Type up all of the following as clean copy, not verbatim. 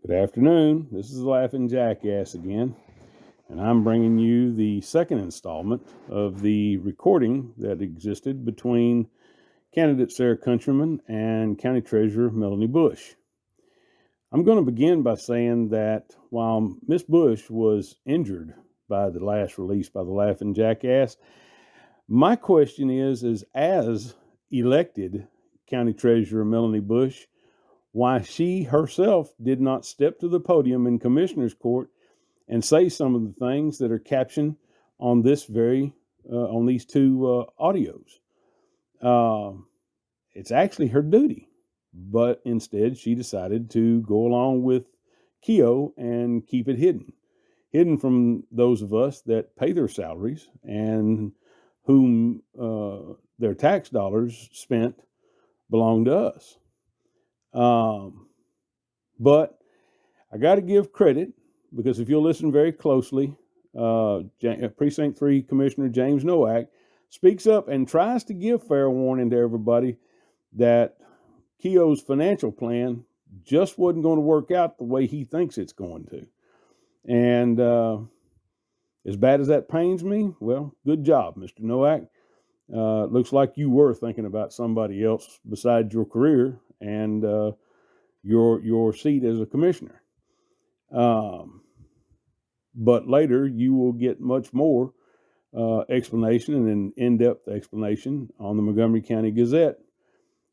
Good afternoon. This is the Laughing Jackass again, and I'm bringing you the second installment of the recording that existed between candidate Sarah Countryman and County Treasurer Melanie Bush. I'm going to begin by saying that while Miss Bush was injured by the last release by the Laughing Jackass, my question is as elected County Treasurer Melanie Bush, why she herself did not step to the podium in Commissioner's Court and say some of the things that are captioned on this on these two audios. It's actually her duty, but instead she decided to go along with Keogh and keep it hidden from those of us that pay their salaries and whom their tax dollars spent belong to us. But I got to give credit, because if you'll listen very closely, Precinct 3 Commissioner James Nowak speaks up and tries to give fair warning to everybody that Keogh's financial plan just wasn't going to work out the way he thinks it's going to. And as bad as that pains me, well, good job, Mr. Nowak. Looks like you were thinking about somebody else besides your career and your seat as a commissioner. But later you will get much more explanation and an in-depth explanation on the Montgomery County Gazette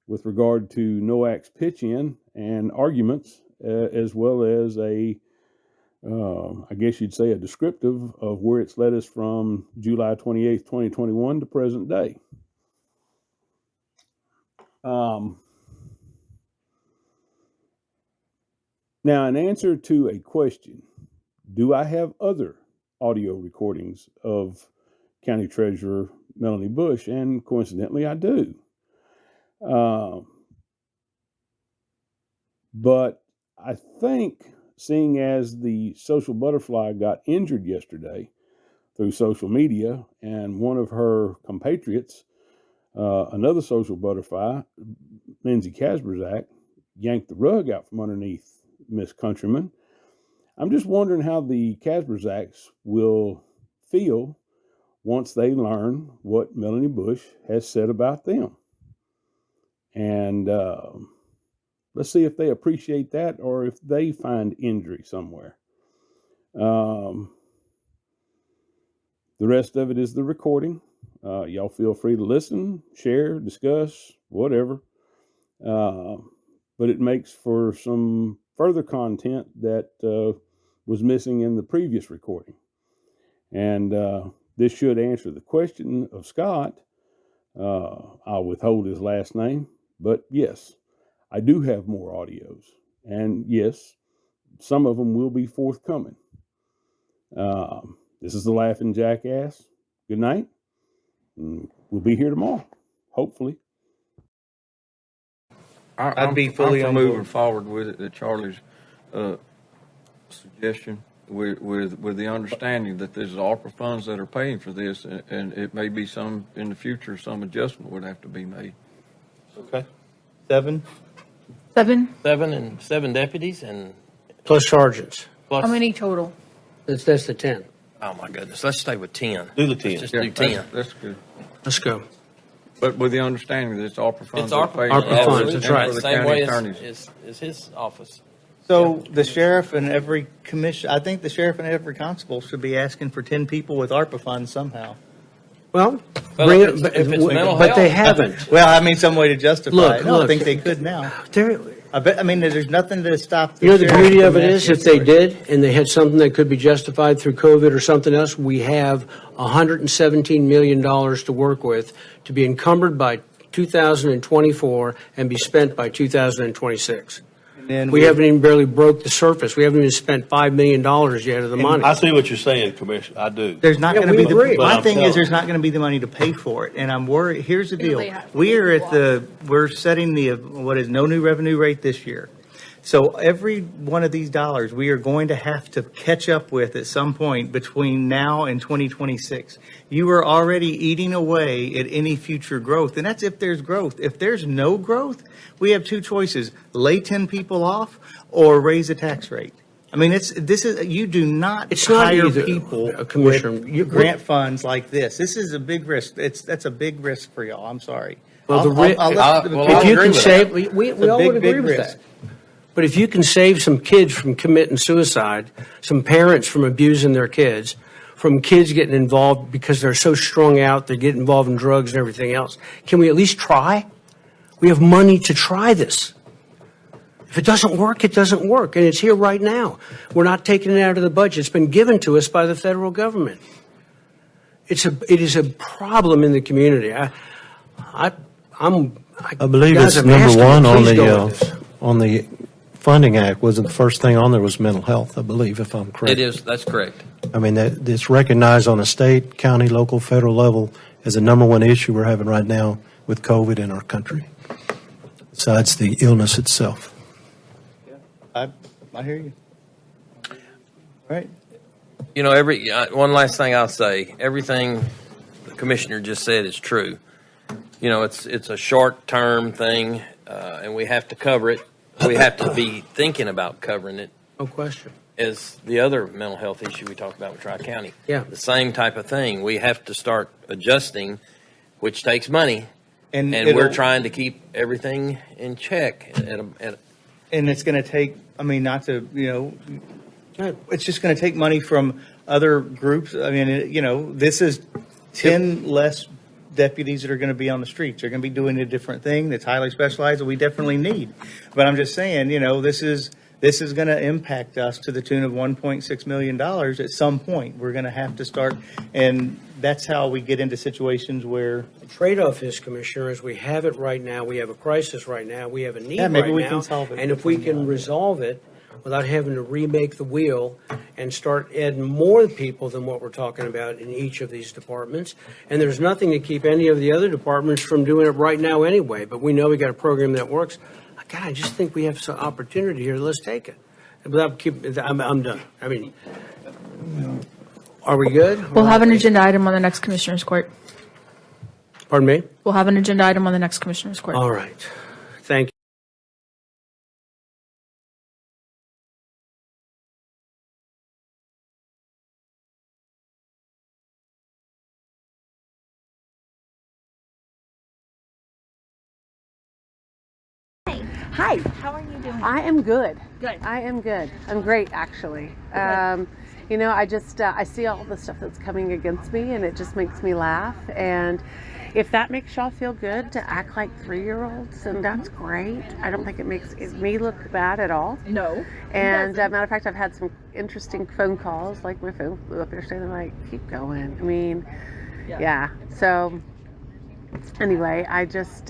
with regard to Nowak's pitch-in and arguments, as well as I guess you'd say a descriptive of where it's led us from July 28th, 2021 to present day. Now, in answer to a question, do I have other audio recordings of County Treasurer Melanie Bush? And coincidentally, I do. But I think, seeing as the social butterfly got injured yesterday through social media, and one of her compatriots, another social butterfly, Lindsay Kasperzak, yanked the rug out from underneath Miss Countryman, I'm just wondering how the Kasperzaks will feel once they learn what Melanie Bush has said about them. And let's see if they appreciate that or if they find injury somewhere. The rest of it is the recording. Y'all feel free to listen, share, discuss, whatever. But it makes for some further content that was missing in the previous recording. And this should answer the question of Scott. I'll withhold his last name, but yes, I do have more audios. And yes, some of them will be forthcoming. This is the Laughing Jackass. Good night. We'll be here tomorrow, hopefully. I'd be fully on moving forward with it. Charlie's suggestion, with the understanding that there's ARPA funds that are paying for this, and it may be some in the future. Some adjustment would have to be made. Okay. Seven and 7 deputies and Plus sergeants. plus. How many total? That's the 10. Oh my goodness. Let's stay with 10. Do the 10. Let's just do 10. That's good. Let's go. But with the understanding that it's ARPA funds. It's that ARPA, pay ARPA for funds, it, that's and right. for the Same county way attorneys. as his office. So the sheriff and every commission, I think the sheriff and every constable should be asking for 10 people with ARPA funds somehow. Well, Well, bring if it, it's mental but they health- haven't. Well, I mean, some way to justify Look, it. No, I look. think they could now. There, I mean, there's nothing to stop the you know, the sheriff beauty of from it is, asking if they for it. did and they had something that could be justified through COVID or something else, we have $117 million to work with to be encumbered by 2024 and be spent by 2026. then We haven't even barely broke the surface. We haven't even spent $5 million yet of the money. I see what you're saying, Commissioner. I do. There's not Yeah, going to we be agree. the, my But thing I'm is there's not going to be the money to pay for it. And I'm worried. Here's the deal. they have- We are at we're setting the, what is no new revenue rate this year. So every one of these dollars we are going to have to catch up with at some point between now and 2026. You are already eating away at any future growth, and that's if there's growth. If there's no growth, we have two choices: lay 10 people off or raise the tax rate. I mean, you do not It's not hire either, people Commissioner. with grant funds like this. This is a big risk. That's a big risk for y'all. I'm sorry. Well, I'll let the- well, if I'll you agree can with save, that. we It's a all big, would agree big with risk. that. But if you can save some kids from committing suicide, some parents from abusing their kids, from kids getting involved because they're so strung out, they get involved in drugs and everything else, can we at least try? We have money to try this. If it doesn't work, it doesn't work, and it's here right now. We're not taking it out of the budget. It's been given to us by the federal government. It is a problem in the community. I believe guys, it's I'm number asking you, one please on the Funding Act. Wasn't the first thing on there was mental health, I believe, if I'm correct. It is, that's correct. I mean, it's recognized on a state, county, local, federal level as the number one issue we're having right now with COVID in our country, besides the illness itself. I hear you. All right. You know, one last thing I'll say, everything the commissioner just said is true. You know, it's a short-term thing, and we have to cover it. We have to be thinking about covering it. no question. As the other mental health issue we talked about with Tri-County. Yeah. The same type of thing. We have to start adjusting, which takes money, and we're trying to keep everything in check. And it's going to take, I mean, not to, it's just going to take money from other groups. I mean, this is 10 less deputies that are going to be on the streets. They're going to be doing a different thing that's highly specialized that we definitely need. But I'm just saying, this is going to impact us to the tune of $1.6 million at some point. We're going to have to start, and that's how we get into situations where. The trade-off is, Commissioner, is we have it right now. We have a crisis right now. We have a need Yeah, maybe right we now. can solve it And if we can resolve it without having to remake the wheel and start adding more people than what we're talking about in each of these departments. And there's nothing to keep any of the other departments from doing it right now anyway. But we know we got a program that works. God, I just think we have some opportunity here. Let's take it. I'm done. I mean, are we good? We'll have an agenda item on the next Commissioner's Court. Pardon me? We'll have an agenda item on the next Commissioner's Court. All right. Thank you. Hi. How are you doing? I am good. Good. I am good. I'm great, actually. I just I see all the stuff that's coming against me, and it just makes me laugh. And if that makes y'all feel good to act like 3-year-olds, then that's great. I don't think it makes me look bad at all. No. And matter of fact, I've had some interesting phone calls. Like my phone blew up yesterday. They're like, keep going. I mean, yeah. So anyway, I just.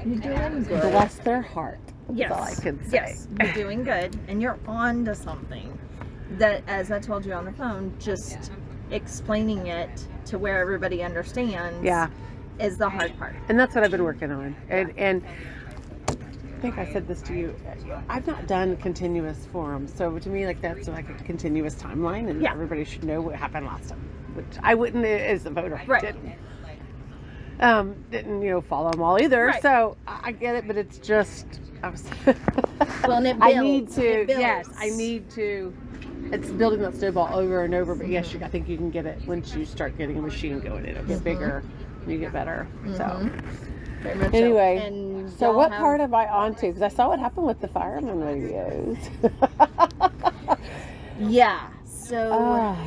You're doing good. Bless their heart. Yes. That's all I can say. Yes, you're doing good, and you're on to something. That, as I told you on the phone, just explaining it to where everybody understands. Yeah. Is the hard part. And that's what I've been working on. And I think I said this to you. I've not done continuous forums, so to me, like that's like a continuous timeline, and everybody should know what happened last time. Which I wouldn't as a voter. Right. Didn't follow them all either. Right. So I get it, but it's just Well, and it builds. I need to. It builds. Yes, I need to. It's building that snowball over and over. But yes, I think you can get it once you start getting a machine going. It'll get bigger. And you get better. So Very much anyway, And so y'all what have- part am I on to? Because I saw what happened with the fireman radios. Yeah. So Ah.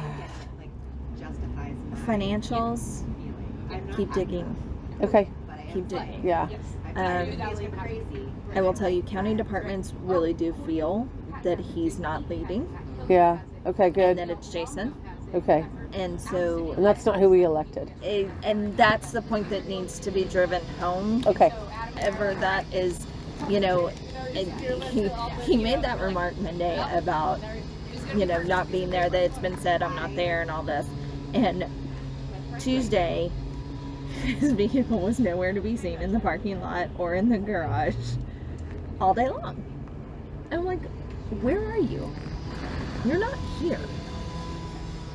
financials. Keep digging. Okay. Keep digging. Yeah. I will tell you, county departments really do feel that he's not leading, Yeah. Okay. and Good. that it's Jason. Okay. And so, And that's not who we elected. and that's the point that needs to be driven home. Okay. Ever that is, and he made that remark Monday about, not being there, that it's been said I'm not there and all this. And Tuesday, his vehicle was nowhere to be seen in the parking lot or in the garage. all day long. And I'm like, where are you? You're not here.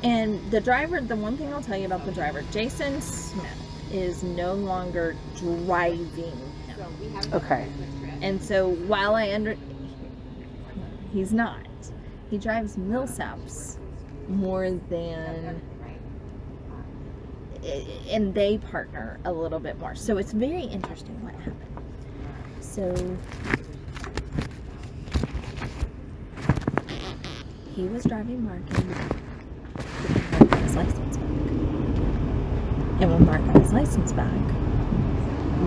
And the driver, the one thing I'll tell you about the driver, Jason Smith, is no longer driving him. Okay. And so while he's not. He drives Millsaps more than, and they partner a little bit more. So it's very interesting what happened. So he was driving Mark and Mark got his license back. And when Mark got his license back,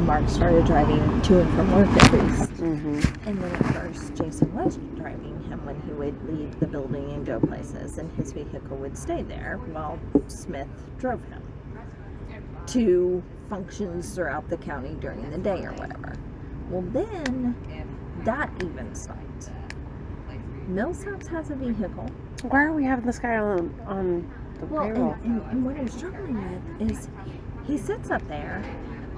Mark started driving to and from work at least. And then at first, Jason was driving him when he would leave the building and go places, and his vehicle would stay there while Smith drove him to functions throughout the county during the day or whatever. Well, then that even stopped. Millsaps has a vehicle. Why are we having this guy on the payroll? And what I'm struggling with is he sits up there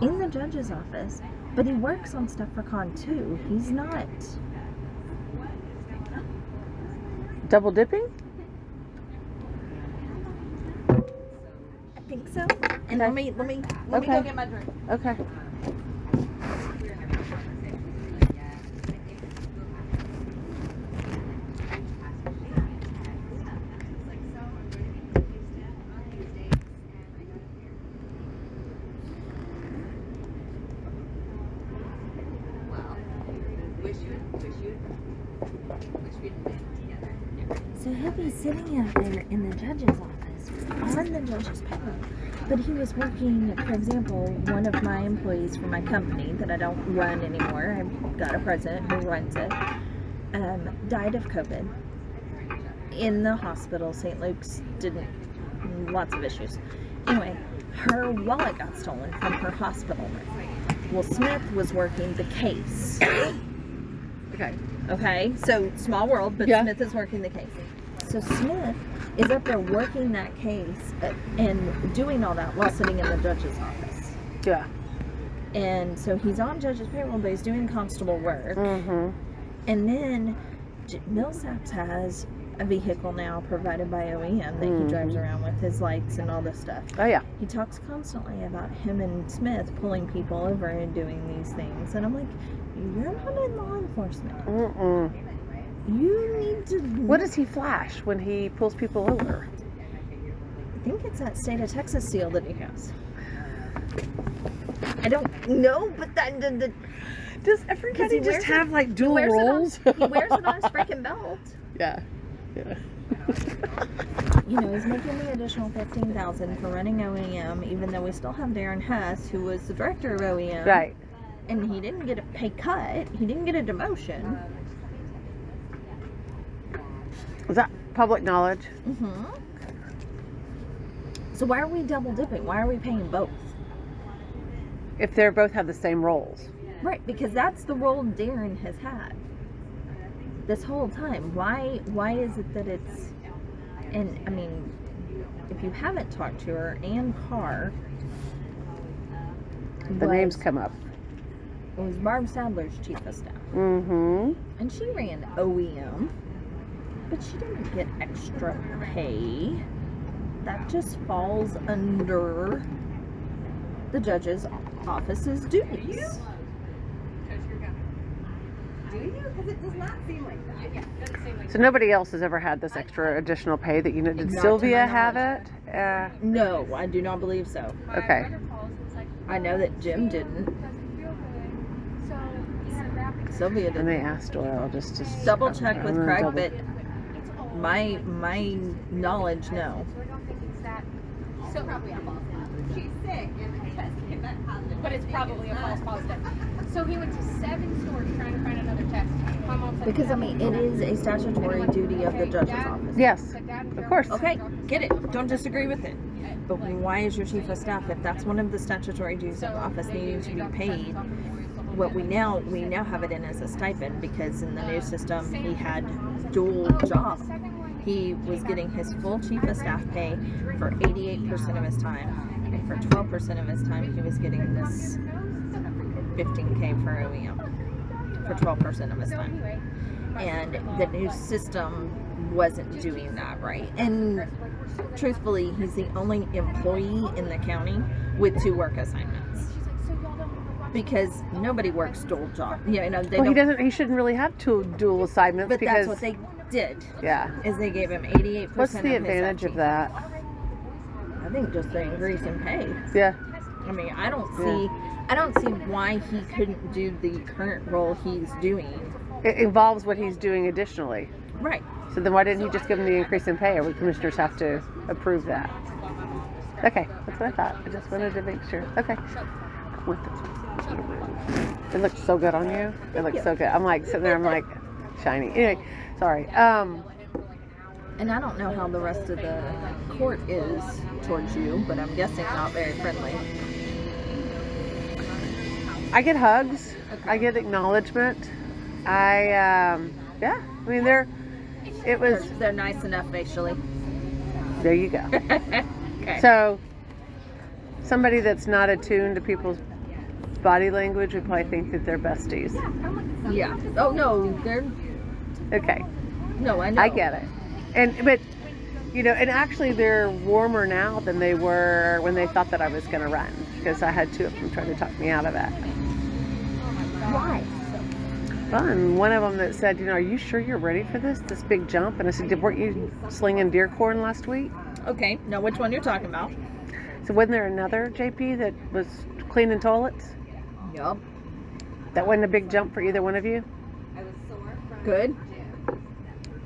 in the judge's office, but he works on stuff for Con 2. He's not Double dipping? I think so. And let me go get my drink. Okay. So he'll be sitting out there in the judge's office on the judge's payroll. But he was working, for example, one of my employees for my company that I don't run anymore, I've got a president who runs it, died of COVID in the hospital. St. Luke's lots of issues. Anyway, her wallet got stolen from her hospital room. Well, Smith was working the case. Okay, so small world, but Yeah. Smith is working the case. So Smith is up there working that case and doing all that while sitting in the judge's office. Yeah. And so he's on judge's payroll, but he's doing constable work. And then Millsaps has a vehicle now provided by OEM that he drives around with, his lights and all this stuff. Oh, yeah. He talks constantly about him and Smith pulling people over and doing these things. And I'm like, you're not in law enforcement. You need to... What does he flash when he pulls people over? I think it's that state of Texas seal that he has. I don't know, but Does everybody just have like dual roles? He wears it on his freaking belt. Yeah. Yeah. You know, he's making the additional $15,000 for running OEM, even though we still have Darren Hess, who was the director of OEM. Right. And he didn't get a pay cut. He didn't get a demotion. Is that public knowledge? So why are we double dipping? Why are we paying both? If they both have the same roles. Right, because that's the role Darren has had this whole time. Why is it that it's... And, I mean, if you haven't talked to her, Ann Carr... The names come up. It was Barb Sadler's chief of staff. Mm-hmm. And she ran OEM, but she didn't get extra pay. That just falls under the judge's office's duties. So nobody else has ever had this extra additional pay that you know. Did Not to Sylvia my have knowledge. it? No, I do not believe so. Okay. I know that Jim didn't. Sylvia And didn't. they asked Doyle just to Double check with I'm gonna Craig, double- but my knowledge, no. So probably a false positive. She's sick and the test came back positive. But it's probably a false positive. So he went to 7 stores trying to find another test. My mom said, Because, I mean, it is a statutory duty of the judge's office. Yes, of course. Okay, get it. Don't disagree with it. But why is your chief of staff, if that's one of the statutory duties of the office, needing to be paid? What we now have it in as a stipend, because in the new system he had dual job. He was getting his full chief of staff pay for 88% of his time, and for 12% of his time he was getting this $15K for OEM patrol person of his time. And the new system wasn't doing that right. And truthfully, he's the only employee in the county with 2 work assignments. Because nobody works dual job. You know, they Well, he don't, doesn't. He shouldn't really have 2 dual assignments but because that's what they did. Yeah. Is they gave him 88%. What's the advantage of that? I think just the increase in pay. Yeah. I mean, I don't see why he couldn't do the current role he's doing. It involves what he's doing additionally. Right. So then why didn't he just give him the increase in pay? Or would commissioners have to approve that? Okay, that's what I thought. I just wanted to make sure. Okay. It looked so good on you. It looked so good. I'm like sitting there. I'm like shiny. Anyway, sorry. And I don't know how the rest of the court is towards you, but I'm guessing not very friendly. I get hugs. I get acknowledgement. Yeah. I mean, They're nice enough facially. There you go. Okay. So, somebody that's not attuned to people's body language would probably think that they're besties. Yeah. Oh no, they're Okay. no. I know. I get it. But and actually they're warmer now than they were when they thought that I was going to run, because I had 2 of them trying to talk me out of it. Why? Well, and one of them that said, are you sure you're ready for this big jump? And I said, weren't you slinging deer corn last week? Okay. Now, which one you're talking about? So wasn't there another JP that was cleaning toilets? Yup. That wasn't a big jump for either one of you? Good.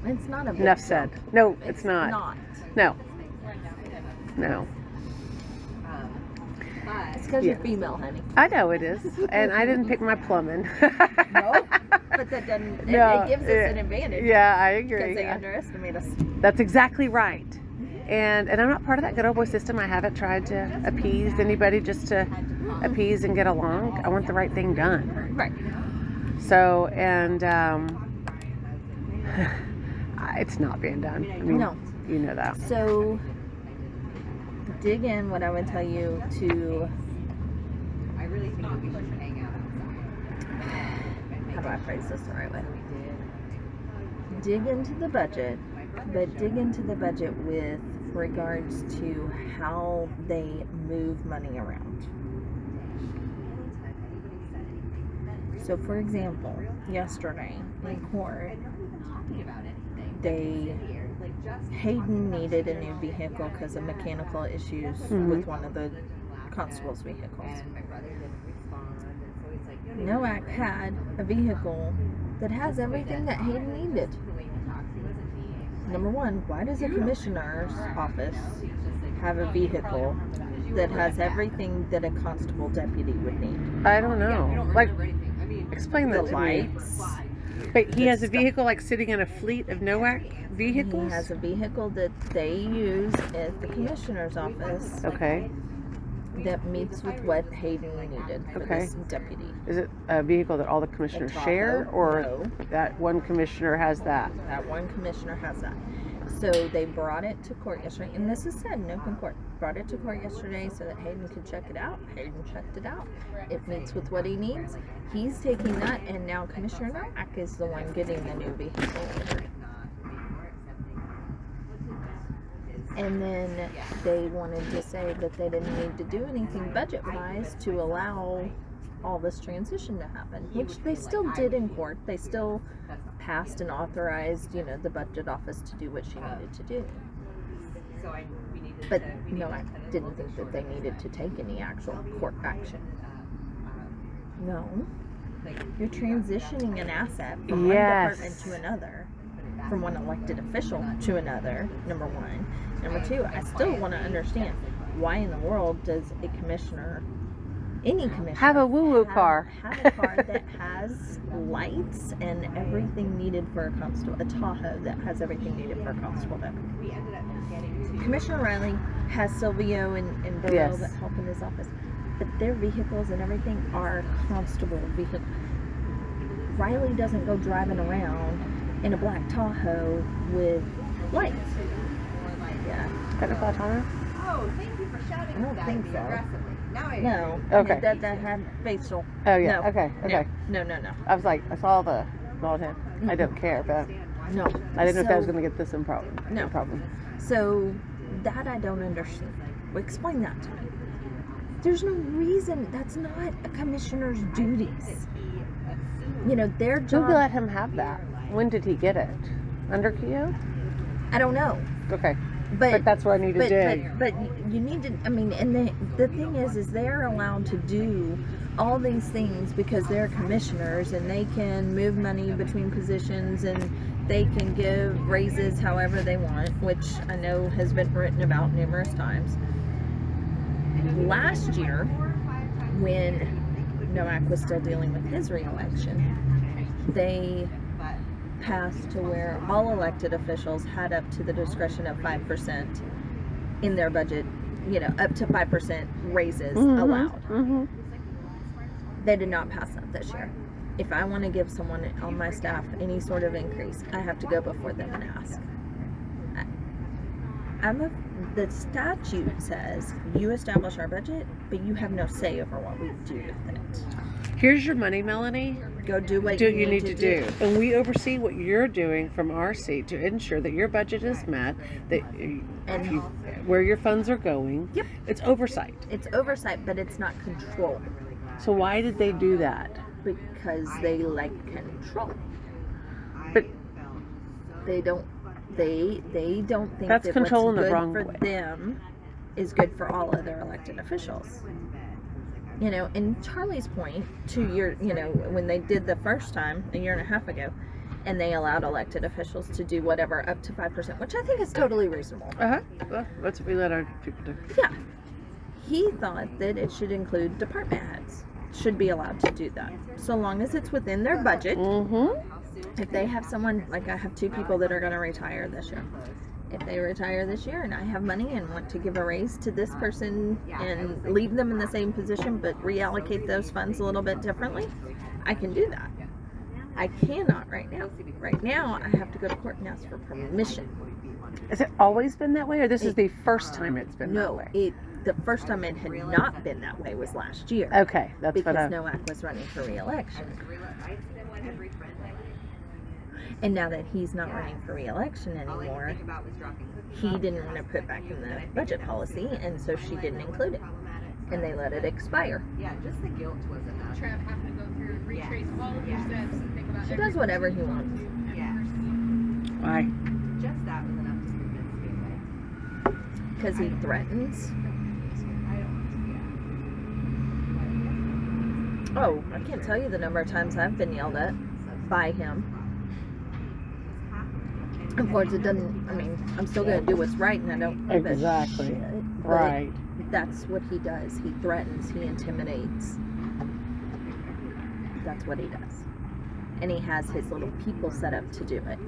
It's not a big Enough jump. said. No, it's not. No. It's because you're female, honey. I know it is. And I didn't pick my plumbing. No, but that doesn't. It gives us an advantage. Yeah, I agree. Because they underestimate us. That's exactly right. And I'm not part of that good old boy system. I haven't tried to appease anybody just to appease and get along. I want the right thing done. Right. So, and it's not being done. I mean, No. You know that. So, dig in what I would tell you to. How do I phrase this the right way? Dig into the budget, but dig into the budget with regards to how they move money around. So, for example, yesterday in court, Hayden needed a new vehicle because of mechanical issues with one of the constable's vehicles. NOAC had a vehicle that has everything that Hayden needed. Number one, why does a commissioner's office have a vehicle that has everything that a constable deputy would need? I don't know. Like, explain that The to me. lights. But he has a vehicle like sitting in a fleet of NOAC vehicles? He has a vehicle that they use at the commissioner's office Okay. that meets with what Hayden needed for this deputy. Is it a vehicle that all the commissioners share, or No. that one commissioner has that? That one commissioner has that. So they brought it to court yesterday, and this is said in open court. Brought it to court yesterday so that Hayden could check it out. Hayden checked it out. It meets with what he needs. He's taking that, and now Commissioner Nowak is the one getting the new vehicle. And then they wanted to say that they didn't need to do anything budget-wise to allow all this transition to happen, which they still did in court. They still passed and authorized, the budget office to do what she needed to do. But no, I didn't think that they needed to take any actual court action. No. You're transitioning an asset from one department to another, from one elected official to another, number one. Number two, I still want to understand, why in the world does a commissioner, any commissioner, Have a woo-woo car. have a car that has lights and everything needed for a constable, a Tahoe that has everything needed for a constable deputy. Commissioner Riley has Silvio and Burrell that help in his office, but their vehicles and everything are constable vehicles. Riley doesn't go driving around in a black Tahoe with lights. Yeah. Got a flat tire? Oh, thank you for shouting I don't that think at me so. aggressively. No. Okay. That had facial. Oh yeah. No. Okay. Okay. No. I was like, I saw the bald head. I don't care, but No. I didn't know if I was So- going to get this in problem. No. problem. So that I don't understand. Well, explain that to me. There's no reason. That's not a commissioner's duties. You know, their Who job. let him have that? When did he get it? Under Keogh? I don't know. Okay. But But that's where I need to dig. But you need to. I mean, and the thing is they're allowed to do all these things because they're commissioners and they can move money between positions and they can give raises however they want, which I know has been written about numerous times. Last year, when Nowak was still dealing with his reelection, they passed to where all elected officials had up to the discretion of 5% in their budget, you know, up to 5% raises allowed. Mm-hmm. They did not pass that this year. If I want to give someone on my staff any sort of increase, I have to go before them and ask. The statute says you establish our budget, but you have no say over what we do with it. Here's your money, Melanie. Go do what Do you need to do. And we oversee what you're doing from our seat to ensure that your budget is met, that And where your funds are going. Yep. It's oversight. it's oversight, but it's not control So why did they do that? because they like control. But They don't. They don't think That's that control in what's the good wrong for way. them is good for all other elected officials. You know, and Charlie's point to your, you know, when they did the first time a year and a half ago, and they allowed elected officials to do whatever up to 5%, which I think is totally reasonable. well, that's what we let our people do. Yeah, he thought that it should include department heads should be allowed to do that, so long as it's within their budget. Mm-hmm. If they have someone, like I have 2 people that are going to retire this year. If they retire this year and I have money and want to give a raise to this person and leave them in the same position but reallocate those funds a little bit differently, I can do that. I cannot right now. Right now, I have to go to court and ask for permission. Has it always been that way, or this is the first time it's been that No, way? the first time it had not been that way was last year. Okay, that's Because what I. Nowak was running for re-election. And now that he's not running for re-election anymore, he didn't want to put back in the budget policy, and so she didn't include it. And they let it expire. Trev having to go through and retrace all of your steps and think about She does whatever he wants. Why? Because he threatens. Oh, I can't tell you the number of times I've been yelled at by him. Of course, it doesn't, I mean, I'm still going to do what's right and I don't give Exactly. a shit. But Right. That's what he does. He threatens, he intimidates. That's what he does. And he has his little people set up to do it.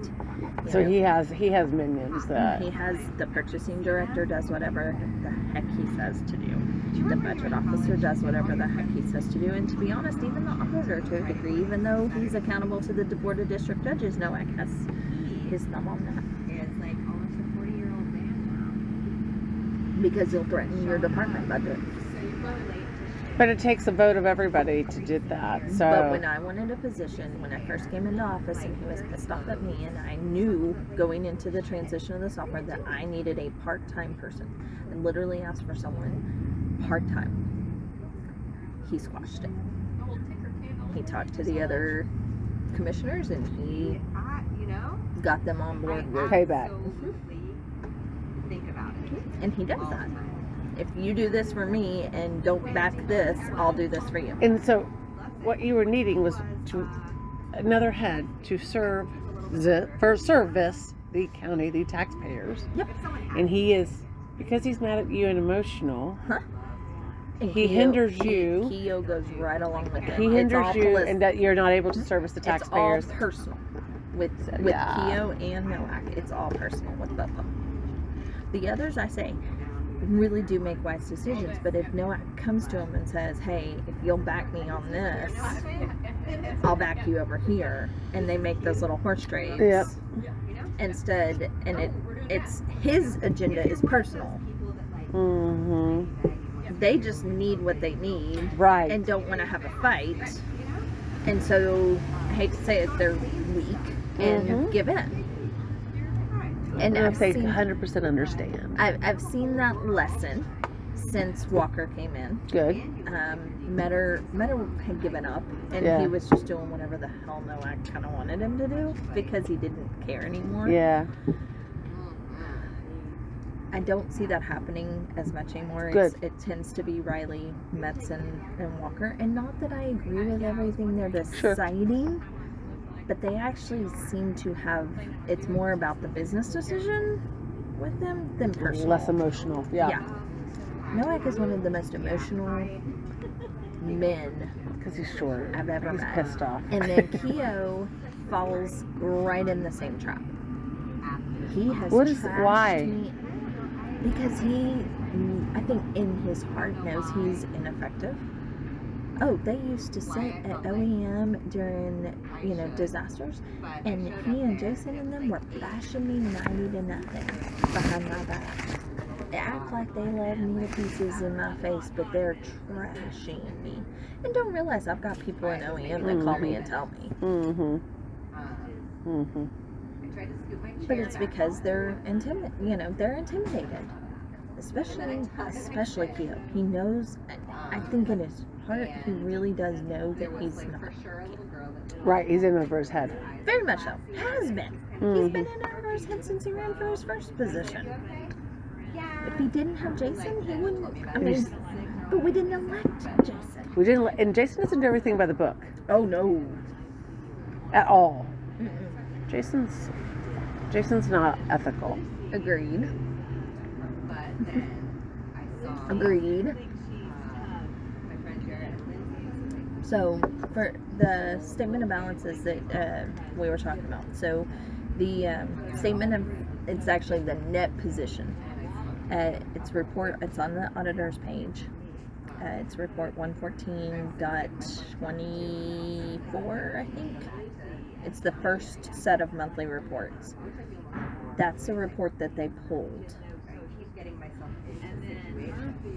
You So know? he has minions that. He has the purchasing director does whatever the heck he says to do. The budget officer does whatever the heck he says to do. And to be honest, even the auditor to a degree, even though he's accountable to the board of district judges, Nowak has his thumb on that. Because he'll threaten your department budget. But it takes a vote of everybody to do that. So. But when I wanted a position, when I first came into office and he was pissed off at me, and I knew going into the transition of the software that I needed a part-time person, I literally asked for someone part-time. He squashed it. He talked to the other commissioners and he got them on board with Payback. And he does that. If you do this for me and don't back this, I'll do this for you. And so, what you were needing was another head to serve service the county, the taxpayers. Yep. And he is, because he's mad at you and emotional. And He hinders you. Keogh goes right along with it. He It's hinders all you, and that you're not able to service the taxpayers. It's all personal with yeah. Keogh and Nowak. It's all personal with both of them. The others, I say, really do make wise decisions. But if Nowak comes to him and says, "Hey, if you'll back me on this, I'll back you over here," and they make those little horse trades Yep. instead, and it's his agenda is personal. Mm-hmm. they just need what they need, Right. and don't want to have a fight, and so I hate to say it, they're weak and give in. And And I've they seen, 100% understand. I've seen that lesson since Walker came in. Good. Metter had given up, and Yeah. he was just doing whatever the hell I kind of wanted him to do because he didn't care anymore. Yeah. I don't see that happening as much anymore. Good. It tends to be Riley, Metzen, and Walker. And not that I agree with everything they're deciding, but they actually seem to have, it's more about the business decision with them than personal. Less emotional. Yeah. Noack is one of the most emotional men Because he's short. I've ever He's met. pissed off. And then Keogh falls right in the same trap. He has trashed why? me because he, I think in his heart knows he's ineffective. Oh, they used to sit at OEM during, disasters, and he and Jason and them were bashing me 90-0 behind my back. They act like they love me to pieces in my face, but they're trashing me. And don't realize I've got people in OEM that call me and tell me. But it's because they're they're intimidated. Especially Keogh. He knows, I think in his heart, he really does know that he's not. Right. He's in over his head. Very much so. Has been. He's been in over his head since he ran for his first position. If he didn't have Jason, he wouldn't. I mean, but we didn't elect Jason. We didn't. And Jason doesn't do everything by the book Oh no. at all. Jason's not ethical. Agreed. Agreed. So, for the statement of balances that we were talking about, so the statement of, it's actually the net position. It's on the auditor's page. It's report 114.24, I think. It's the first set of monthly reports. That's the report that they pulled.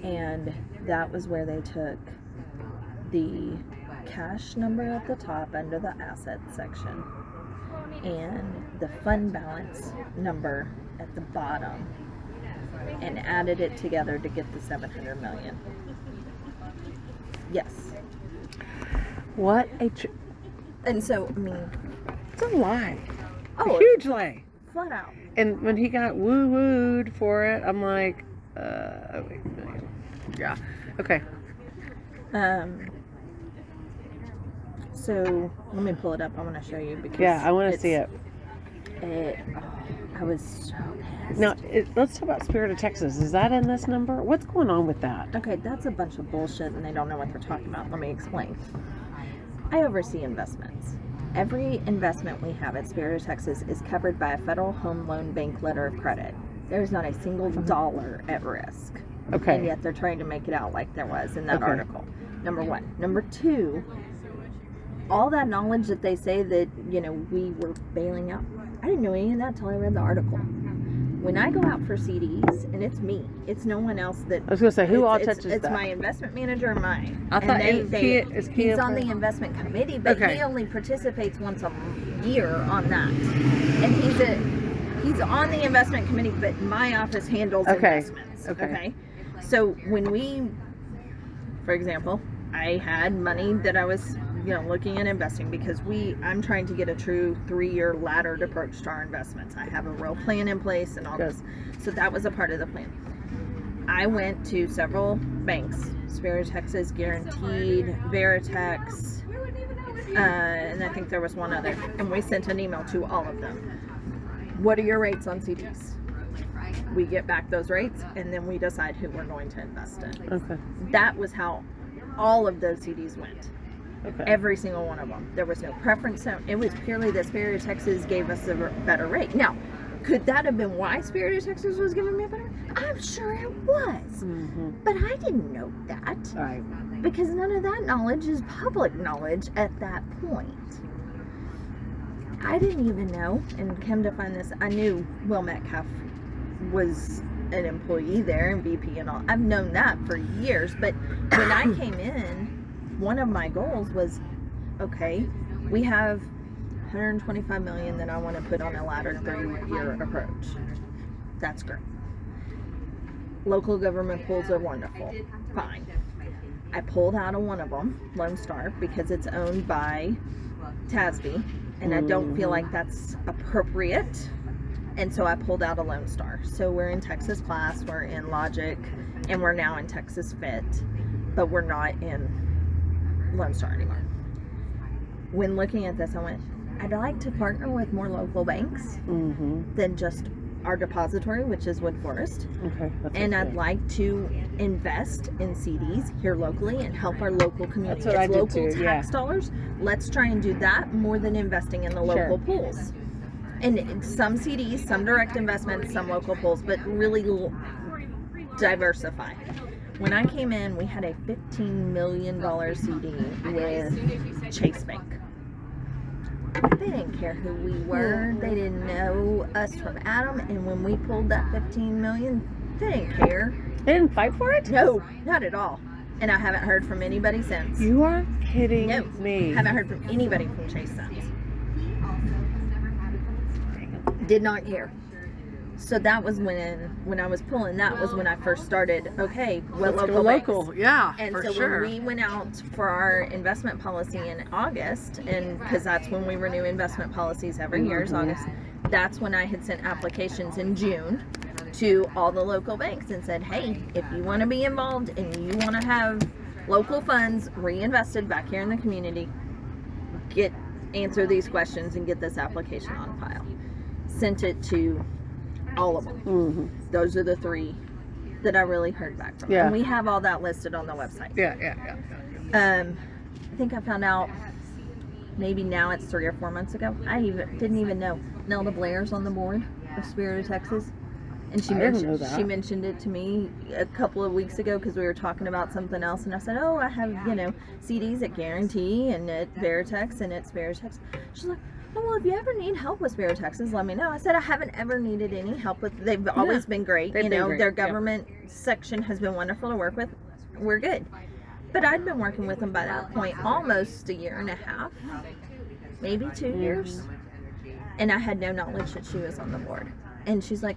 And that was where they took the cash number at the top under the assets section and the fund balance number at the bottom and added it together to get the 700 million. Yes. What a And so, I mean, it's a lie. Oh, A huge lie. flat out. And when he got woo-wooed for it, I'm like, yeah. Okay. So let me pull it up. I want to show you because Yeah, I want to see it. I was so pissed. Now, let's talk about Spirit of Texas. Is that in this number? What's going on with that? Okay, that's a bunch of bullshit and they don't know what they're talking about. Let me explain. I oversee investments. Every investment we have at Spirit of Texas is covered by a federal home loan bank letter of credit. There's not a single dollar at risk. Okay. And yet they're trying to make it out like there was in that Okay. article. Number one. Number two, all that knowledge that they say that, we were bailing out, I didn't know any of that until I read the article. When I go out for CDs, and it's me, it's no one else that... I was going to say, who all it's- touches It's that? my investment manager and mine. I thought is he's Kia on the part- investment committee, but Okay. he only participates once a year on that. And he's on the investment committee, but my office handles Okay. investments. Okay. So when for example, I had money that I was, looking at investing because I'm trying to get a true 3-year laddered approach to our investments. I have a real plan in place and all this. So that was a part of the plan. I went to several banks, Spirit of Texas, Guaranteed, Veritex, and I think there was one other. And we sent an email to all of them. What are your rates on CDs? We get back those rates and then we decide who we're going to invest in. Okay. That was how all of those CDs went. Okay. Every single one of them. There was no preference. It was purely that Spirit of Texas gave us a better rate. Now, could that have been why Spirit of Texas was giving me a better? I'm sure it was. Mm-hmm. But I didn't know that. All right. Because none of that knowledge is public knowledge at that point. I didn't even know, and come to find this, I knew Will Metcalf was an employee there and VP and all. I've known that for years. But when I came in, one of my goals was, okay, we have 125 million that I want to put on a laddered 3-year approach. That's great. Local government pools are wonderful. Fine. I pulled out of one of them, Lone Star, because it's owned by TASB, and I don't feel like that's appropriate. And so I pulled out a Lone Star. So we're in Texas Class, we're in Logic, and we're now in Texas Fit, but we're not in Lone Star anymore. When looking at this, I went, I'd like to partner with more local banks than just our depository, which is Wood Forest. Okay. And I'd like to invest in CDs here locally and help our local community. That's what I It's did local too, tax dollars. Let's try and do that more than investing in the local pools. And some CDs, some direct investments, some local pools, but really diversify. When I came in, we had a $15 million CD with Chase Bank. They didn't care who we were. They didn't know us from Adam. And when we pulled that $15 million, they didn't care. They didn't fight for it? No, not at all. And I haven't heard from anybody since. You are kidding No, me. haven't heard from anybody from Chase since. Did not care. So that was when I was pulling. That was when I first started. Okay, well, Let's go local. local. Yeah, And for so sure. when we went out for our investment policy in August, and because that's when we renew investment policies every year is August, that's when I had sent applications in June to all the local banks and said, hey, if you want to be involved and you want to have local funds reinvested back here in the community, answer these questions and get this application on file. Sent it to all of them. Those are the 3 that I really heard back from. Yeah. And we have all that listed on the website. Yeah. I think I found out maybe now it's 3 or 4 months ago. I didn't even know Nelda Blair's on the board of Spirit of Texas. And she I didn't know that. she mentioned it to me a couple of weeks ago because we were talking about something else, and I said, "Oh, I have CDs at Guarantee and at Veritex and at Spirit of Texas." She's like, "Oh, well, if you ever need help with Spirit of Texas, let me know." I said, "I haven't ever needed any help with. They've always been great. They've been great, Their yeah. government section has been wonderful to work with. We're good." But I'd been working with them by that point almost a year and a half, maybe 2 years, and I had no knowledge that she was on the board. And she's like,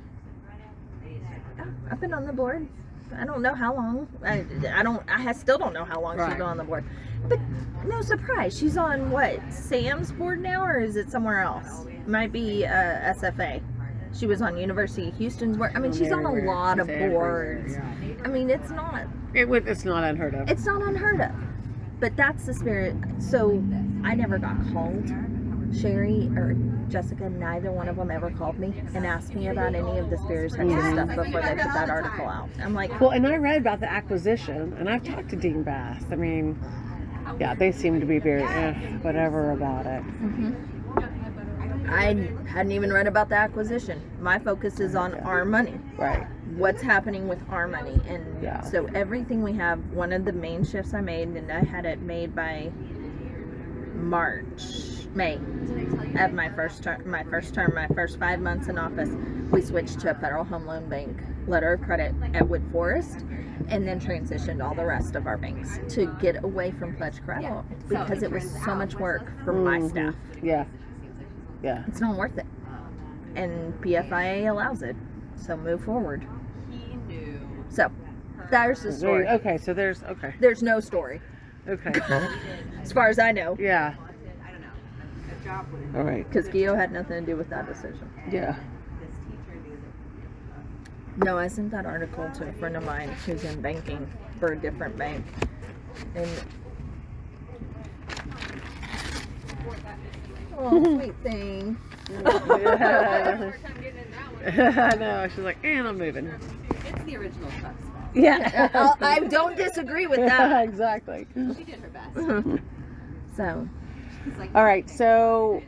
"Oh, I've been on the board. I don't know how long. I still don't know how long she's been on the board. But no surprise, she's on what, Sam's board now, or is it somewhere else? Might be SFA. She was on University of Houston's board. I mean, she's on a lot of boards. I mean, it's not unheard of. It's not unheard of. But that's the spirit. So I never got called. Sherry or Jessica, neither one of them ever called me and asked me about any of the Spirit of Texas stuff before they put that article out. I'm like, Well, and I read about the acquisition, and I've talked to Dean Bass. I mean, yeah, they seem to be very whatever about it. I hadn't even read about the acquisition. My focus is on our money. Right. What's happening with our money. And Yeah. so everything we have, one of the main shifts I made, and I had it made by May of my first term, my first 5 months in office, we switched to a Federal Home Loan Bank letter of credit at Wood Forest, and then transitioned all the rest of our banks to get away from pledge credit because it was so much work for my staff. Yeah. It's not worth it, and PFIA allows it, so move forward. So there's the story. Okay, so there's There's no story okay. as far as I know, Yeah. All right. because Gio had nothing to do with that decision. Yeah. No, I sent that article to a friend of mine who's in banking for a different bank, and sweet thing. I know. She's like, and I'm moving. It's the original Chuck's fault. Yeah. I don't disagree with that. Exactly. She did her best. So, All right. So,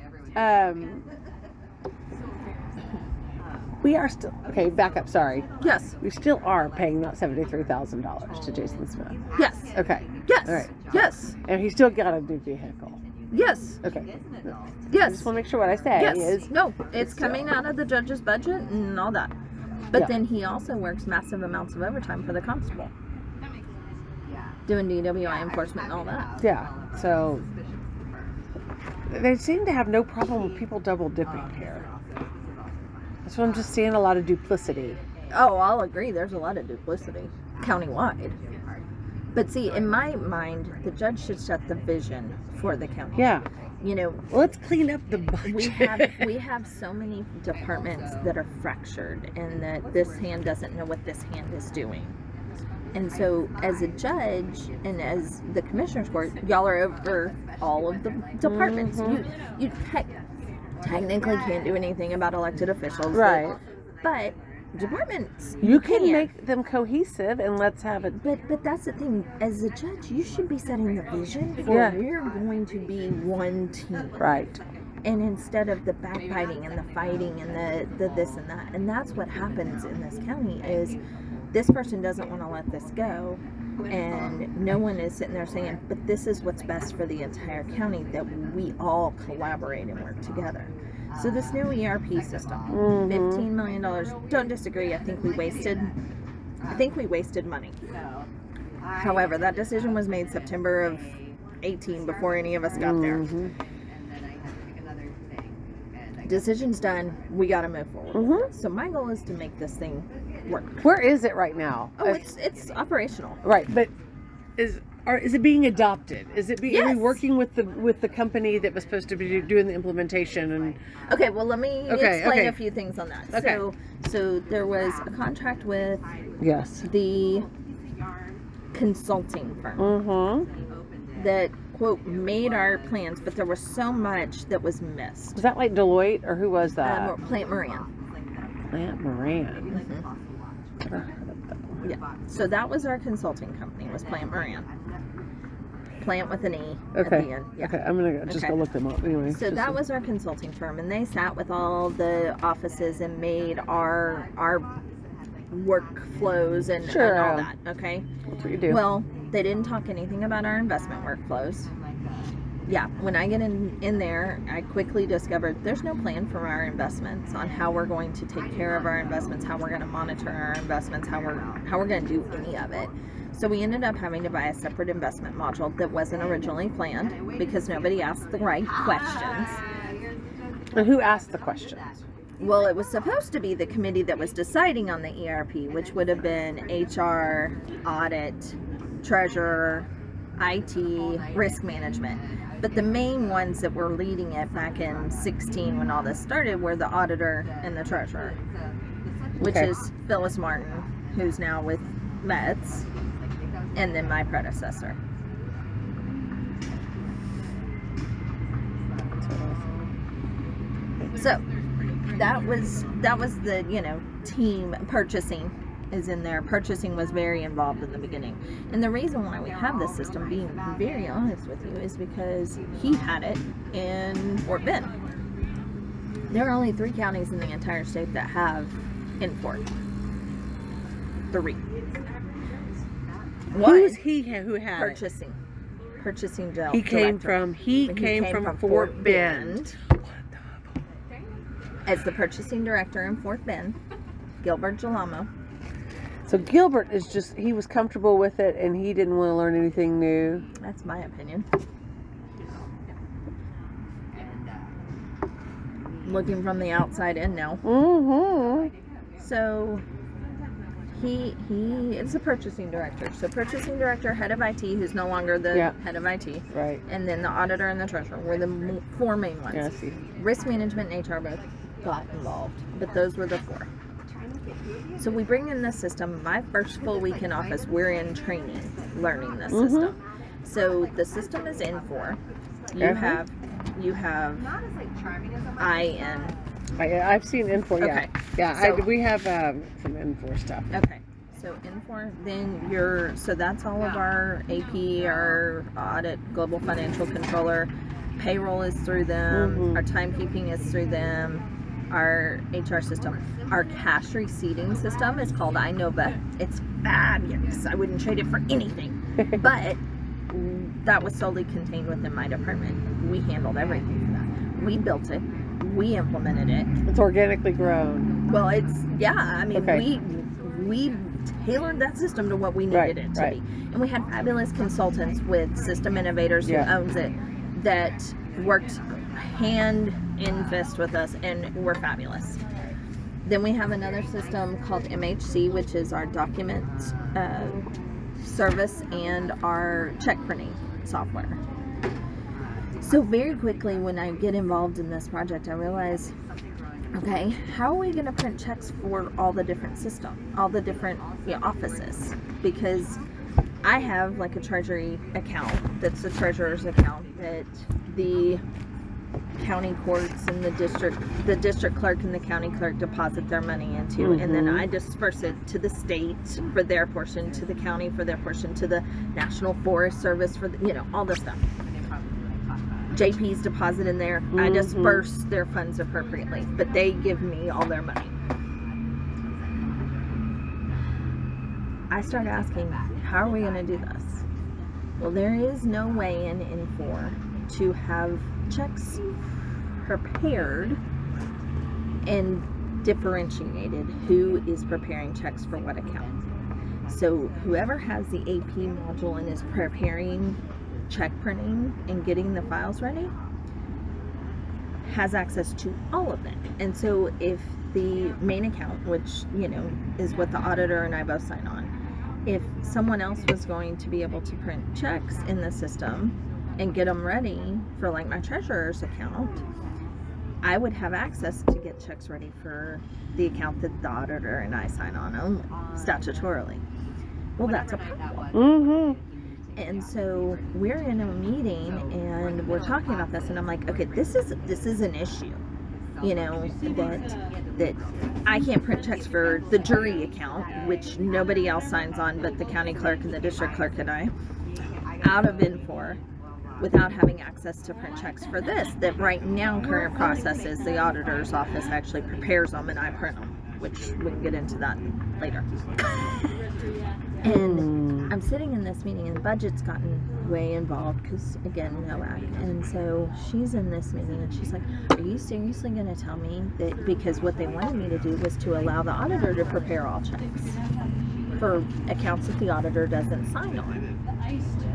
we are still okay. Back up. Sorry. yes, We still are paying that $73,000 to Jason Smith. yes, Okay. yes, All right. yes, And he still got a new vehicle. yes, Okay. yes. Just want to make sure what I say Yes. is No, it's coming out of the judge's budget and all that. But Yeah. then he also works massive amounts of overtime for the constable, doing DWI enforcement and all that. Yeah. So they seem to have no problem with people double dipping here. That's what I'm just seeing, a lot of duplicity. Oh, I'll agree. There's a lot of duplicity countywide. But see, in my mind, the judge should set the vision for the county. Yeah. You know, Let's clean up the budget. we have so many departments that are fractured, and that this hand doesn't know what this hand is doing. And so, as a judge and as the commissioner's court, y'all are over all of the departments. You technically can't do anything about elected officials, Right. But departments, You can make them cohesive, and let's have it. But that's the thing. As a judge, you should be setting the vision for Yeah. we're going to be one team. Right. And instead of the backbiting and the fighting and the this and that. And that's what happens in this county is this person doesn't want to let this go. And no one is sitting there saying, but this is what's best for the entire county, that we all collaborate and work together. So this new ERP system, $15 million. Don't disagree. I think we wasted money. However, that decision was made September of 18 before any of us got there. Decision's done. We got to move forward. So my goal is to make this thing work. Where is it right now? Oh, it's operational. Right, but is it being adopted? Is it being? Are we Yes. working with the company that was supposed to be doing the implementation? And Okay, well, let me explain okay. a few things on that. Okay. So there was a contract with yes, the consulting firm that, quote, made our plans, but there was so much that was missed. was that like Deloitte or who was that? Plant Moran. Plant Moran. Never heard of that one. Yeah. So that was our consulting company, was Plant Moran. Plant with an E at Okay. the end. Yeah. Okay, I'm gonna just Okay. go look them up anyway. So that was our consulting firm, and they sat with all the offices and made our workflows and Sure. all that. Okay. That's what you do. Well, they didn't talk anything about our investment workflows. Yeah, when I get in there, I quickly discovered there's no plan for our investments, on how we're going to take care of our investments, how we're going to monitor our investments, how we're going to do any of it. So we ended up having to buy a separate investment module that wasn't originally planned because nobody asked the right questions. And who asked the questions? Well, it was supposed to be the committee that was deciding on the ERP, which would have been HR, audit, treasurer, IT, risk management. But the main ones that were leading it back in 16 when all this started were the auditor and the treasurer, which Okay. is Phyllis Martin, who's now with Mets, and then my predecessor. So that was the team. Purchasing is in there. Purchasing was very involved in the beginning, and the reason why we have this system, being very honest with you, is because he had it in Fort Bend. There are only 3 counties in the entire state that have Infor. 3. Who One, was he who had it? purchasing gel. He came director. from Fort Bend. As the purchasing director in Fort Bend, Gilbert Gelamo. So Gilbert he was comfortable with it, and he didn't want to learn anything new. That's my opinion. Looking from the outside in now. So he is the purchasing director. So purchasing director, head of IT, who's no longer the head of IT. Right. And then the auditor and the treasurer were the 4 main ones. Yeah, I see. Risk management and HR both got involved, but those were the 4. So we bring in this system. My first full week in office, we're in training, learning this system. So the system is Infor. You have IN. I've seen Infor. Yeah. Okay. Yeah. So- we have some Infor stuff. Okay. So Infor, then so that's all of our AP, our audit, global financial controller, payroll is through them, our timekeeping is through them, our HR system. Our cash receipting system is called iNova. It's fabulous. I wouldn't trade it for anything. But that was solely contained within my department. We handled everything for that. We built it. We implemented it. It's organically grown. Well, I mean, Okay. we tailored that system to what we needed Right, it to right. be. And we had fabulous consultants with System Innovators Yeah. who owns it that worked hand in fist with us and were fabulous. Then we have another system called MHC, which is our document service and our check printing software. So very quickly when I get involved in this project, I realize, okay, how are we going to print checks for all the different all the different offices? Because I have like a treasury account that's the treasurer's account that the county courts and the district clerk and the county clerk deposit their money into, and then I disperse it to the state for their portion, to the county for their portion, to the National Forest Service for all this stuff. JP's deposit in there. I disperse their funds appropriately, but they give me all their money. I start asking, how are we going to do this? Well, there is no way in Infor to have checks prepared and differentiated who is preparing checks for what account. So whoever has the AP module and is preparing check printing and getting the files ready has access to all of it. And so if the main account, which is what the auditor and I both sign on, if someone else was going to be able to print checks in the system and get them ready for like my treasurer's account, I would have access to get checks ready for the account that the auditor and I sign on only, statutorily. Well, that's a problem. And so we're in a meeting and we're talking about this, and I'm like, okay, this is an issue, that I can't print checks for the jury account, which nobody else signs on but the county clerk and the district clerk and I, out of Infor, without having access to print checks for this, that right now current process is the auditor's office actually prepares them and I print them, which we can get into that later. And I'm sitting in this meeting and the budget's gotten way involved because, again, NOAC. And so she's in this meeting and she's like, are you seriously going to tell me that, because what they wanted me to do was to allow the auditor to prepare all checks for accounts that the auditor doesn't sign on.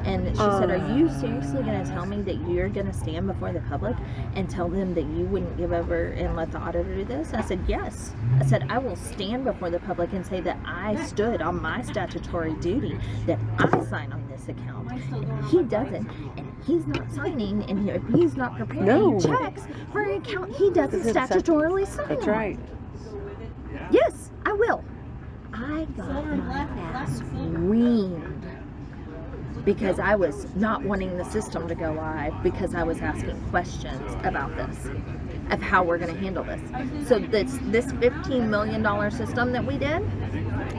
And she said, are you seriously going to tell me that you're going to stand before the public and tell them that you wouldn't give over and let the auditor do this? I said, yes. I said, I will stand before the public and say that I stood on my statutory duty, that I sign on this account. He doesn't. And he's not signing. And if he's not preparing checks for an account he doesn't statutorily sign. That's right. Yes, I will. I got my ass reamed because I was not wanting the system to go live because I was asking questions about this, of how we're going to handle this. So this $15 million system that we did,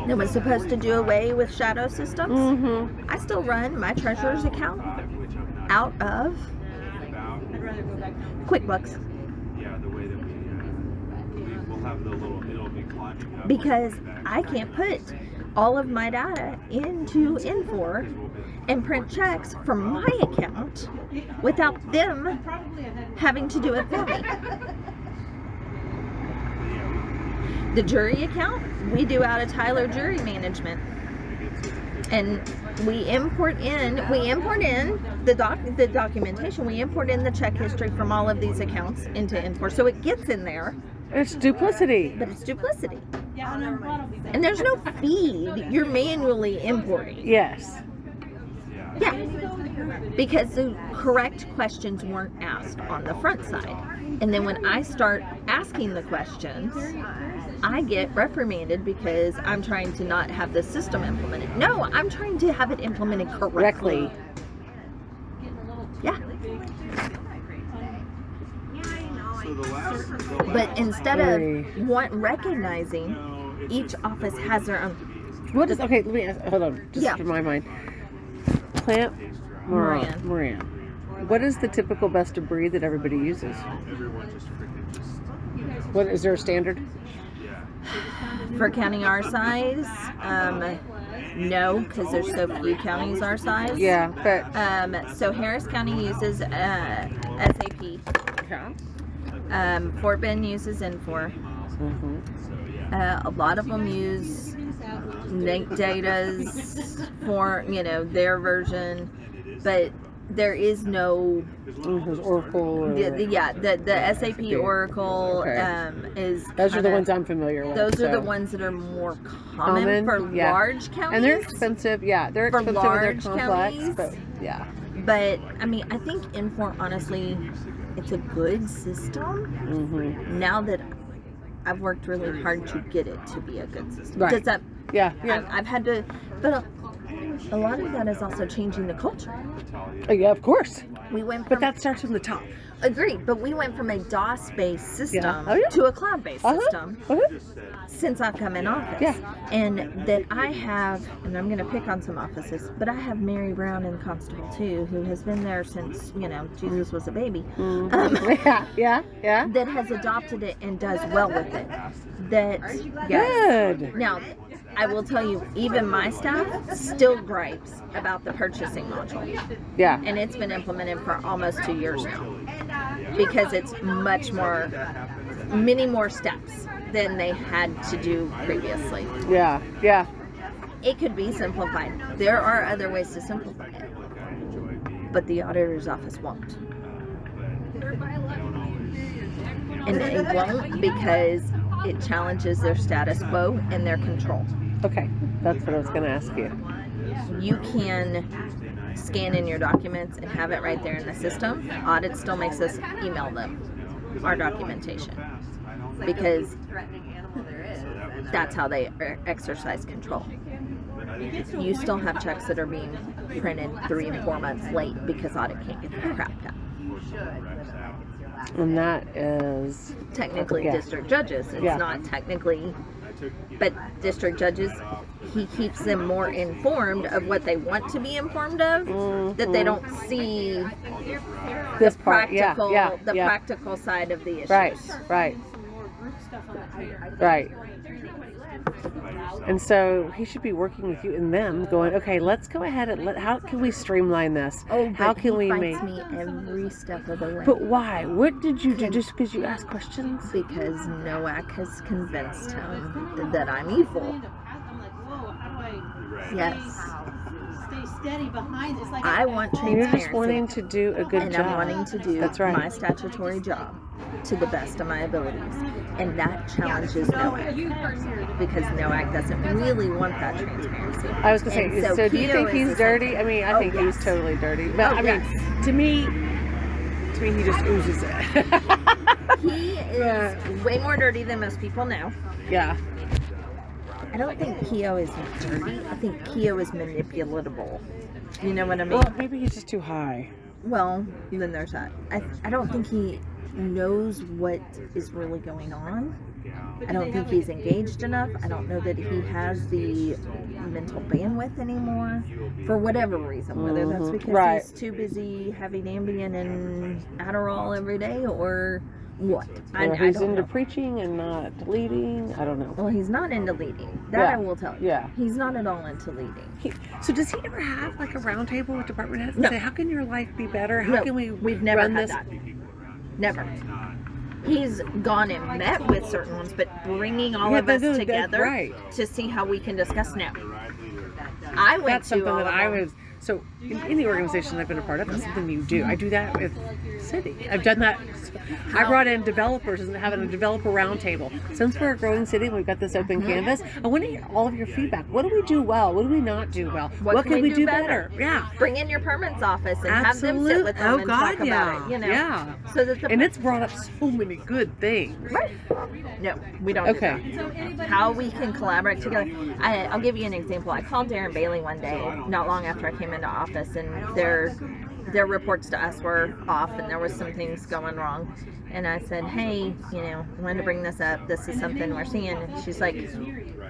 that was supposed to do away with shadow systems, I still run my treasurer's account out of QuickBooks. Because I can't put all of my data into Infor and print checks from my account without them having to do it for me. The jury account, we do out of Tyler Jury Management. And we import in the documentation, we import in the check history from all of these accounts into Infor. So it gets in there. It's duplicity. But it's duplicity. And there's no feed. You're manually importing. Yes. Yeah. Because the correct questions weren't asked on the front side. And then when I start asking the questions, I get reprimanded because I'm trying to not have the system implemented. No, I'm trying to have it implemented correctly. Yeah. But instead of recognizing each office has their own. What is, okay, let me ask, hold on, just for my mind. Plant Moran. What is the typical best of breed that everybody uses? What is there a standard? For county our size, no, because there's so few counties our size. Yeah, but so Harris County uses SAP. yeah. Fort Bend uses Infor. A lot of them use Nate Data's for, their version, but there is no Oracle. Or, the SAP Oracle is. Those are the ones I'm familiar with. Those are the ones that are more common for large counties, and they're expensive. Yeah, they're expensive and they're complex, counties, but yeah. But I mean, I think Infor, honestly, it's a good system. Now that I've worked really hard to get it to be a good system. Right. Does that? Yeah. I've had to, but a lot of that is also changing the culture. Yeah, of course. We went, but that starts from the top. Agreed, but we went from a DOS-based system to a cloud-based system since I've come in office. Yeah. And that I have, and I'm going to pick on some offices, but I have Mary Brown in Constable too, who has been there since, Jesus was a baby. Yeah. That has adopted it and does well with it. Good. Now, I will tell you, even my staff still gripes about the purchasing module. Yeah. And it's been implemented for almost 2 years now. Because it's many more steps than they had to do previously. Yeah. It could be simplified. There are other ways to simplify it. But the auditor's office won't. And it won't because it challenges their status quo and their control. Okay, that's what I was going to ask you. You can scan in your documents and have it right there in the system. Audit still makes us email them our documentation because that's how they exercise control. You still have checks that are being printed 3 and 4 months late because audit can't get the crap out. And that is technically district judges. It's not technically, but district judges, he keeps them more informed of what they want to be informed of, that they don't see this the practical, practical side of the issues. Right. And so he should be working with you and them, going, okay, let's go ahead and how can we streamline this? How can we make me every step of the way? But why? What did you do? Just because you asked questions? Because NOAC has convinced him that I'm evil. Yes. Stay steady behind it. It's like I want transparency. You're just wanting to do a good job. And I'm wanting to do my statutory job to the best of my abilities. And that challenges NOAC. Because NOAC doesn't really want that transparency. I was going to say, so do you think he's dirty? I mean, I think he's totally dirty. But I mean, to me, he just oozes it. He is way more dirty than most people know. Yeah. I don't think Keo is dirty. I think Keo is manipulatable. You know what I mean? Well, maybe he's just too high. Well, then there's that. I don't think he knows what is really going on. I don't think he's engaged enough. I don't know that he has the mental bandwidth anymore for whatever reason, whether that's because he's too busy having Ambien and Adderall every day or what. Or he's into preaching and not leading. I don't know. Well, he's not into leading. That I will tell you. Yeah. He's not at all into leading. So does he ever have like a round table with department heads and say, how can your life be better? How can we've never run had this? that. Never. He's gone and met with certain ones, but bringing all of us together to see how we can discuss now. I went That's to something all that of I them. was. So in any organization I've been a part of, that's something you do. I do that with City. I've done that. I brought in developers and having a developer roundtable. Since we're a growing city and we've got this open canvas, I want to hear all of your feedback. What do we do well? What do we not do well? What can we do better? Yeah. Bring in your permits office and have them sit with them and talk about it. Yeah. So that and it's brought up so many good things. Right. No, we don't do that. How we can collaborate together. I'll give you an example. I called Darren Bailey one day, not long after I came into office, and their reports to us were off and there was some things going wrong. And I said, hey, I wanted to bring this up. This is something we're seeing. And she's like,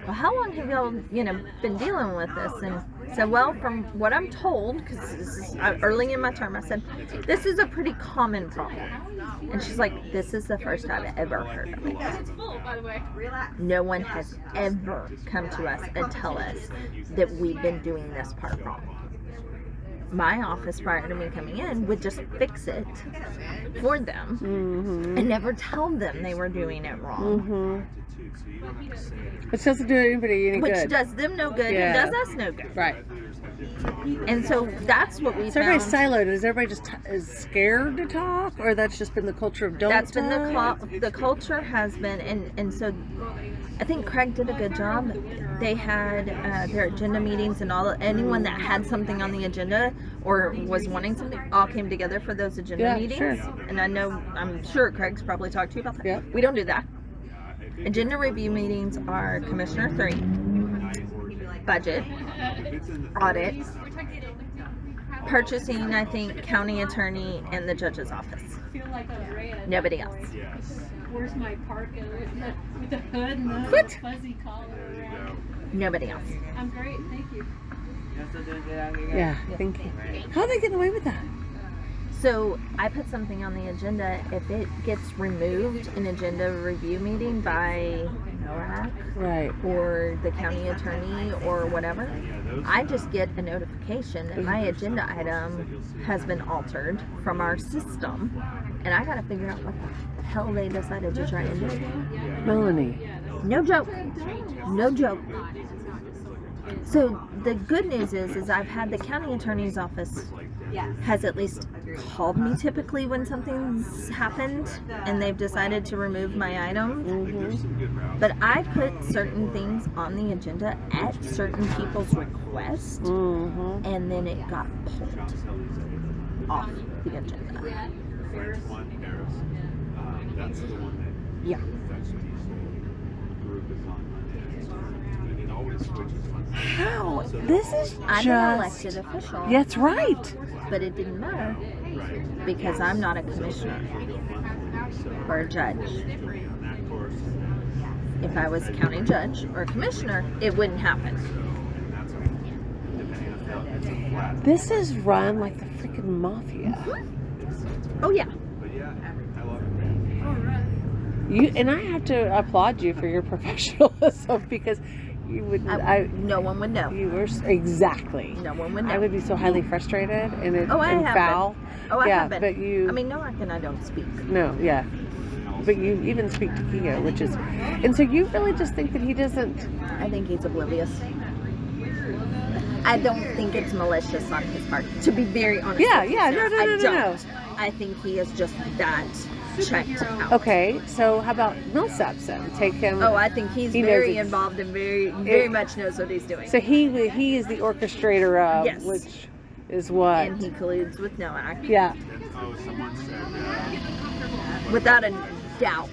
well, how long have y'all, been dealing with this? And I said, well, from what I'm told, because this is early in my term, I said, this is a pretty common problem. And she's like, this is the first I've ever heard of it. No one has ever come to us and tell us that we've been doing this part wrong. my office prior to me coming in would just fix it for them and never tell them they were doing it wrong. Which doesn't do anybody any Which good. does them no good Yeah. and does us no good. Right. And so that's what we So found. everybody's siloed. Is everybody just is scared to talk, or that's just been the culture of don't That's been talk? the culture has been, and so I think Craig did a good job. They had their agenda meetings and anyone that had something on the agenda or was wanting something all came together for those agenda Yeah, meetings. sure. And I'm sure Craig's probably talked to you about that. Yeah. We don't do that. Agenda review meetings are Commissioner 3, budget, audit, purchasing, I think, county attorney, and the judge's office. Nobody else. Where's my parka with the hood and the What? fuzzy collar around? Nobody else. I'm great, thank you. Yeah, thank you. How are they getting away with that? So I put something on the agenda. If it gets removed in agenda review meeting by NOAC Right. or the county attorney or whatever, I just get a notification that my agenda item has been altered from our system, and I got to figure out what the hell they decided to try and do. Melanie. No joke. No joke. So the good news is I've had the county attorney's office has at least called me typically when something's happened and they've decided to remove my item. But I put certain things on the agenda at certain people's request, and then it got pulled off the agenda. Yeah. How? This is I'm just... an elected official. That's right. But it didn't matter because I'm not a commissioner or a judge. If I was a county judge or a commissioner, it wouldn't happen. This is run like the freaking mafia. Oh yeah. You and I have to applaud you for your professionalism because you would. No one would know. You were exactly. No one would know. I would be so highly frustrated and I and have foul. been. Oh, I yeah, have been. but you. I mean, no, I don't speak. No, yeah. But you even speak to Keo, which is, and so you really just think that he doesn't. I think he's oblivious. I don't think it's malicious on his part. To be very honest. Yeah, with you, yeah, Sarah, no. I don't. I think he is just that checked out. Okay, so how about Millsaps then? Take him. Oh, I think he's he very knows involved and very much knows what he's doing. So he is the orchestrator of, Yes. which is what. And he colludes with NOAC. Yeah. Without a doubt.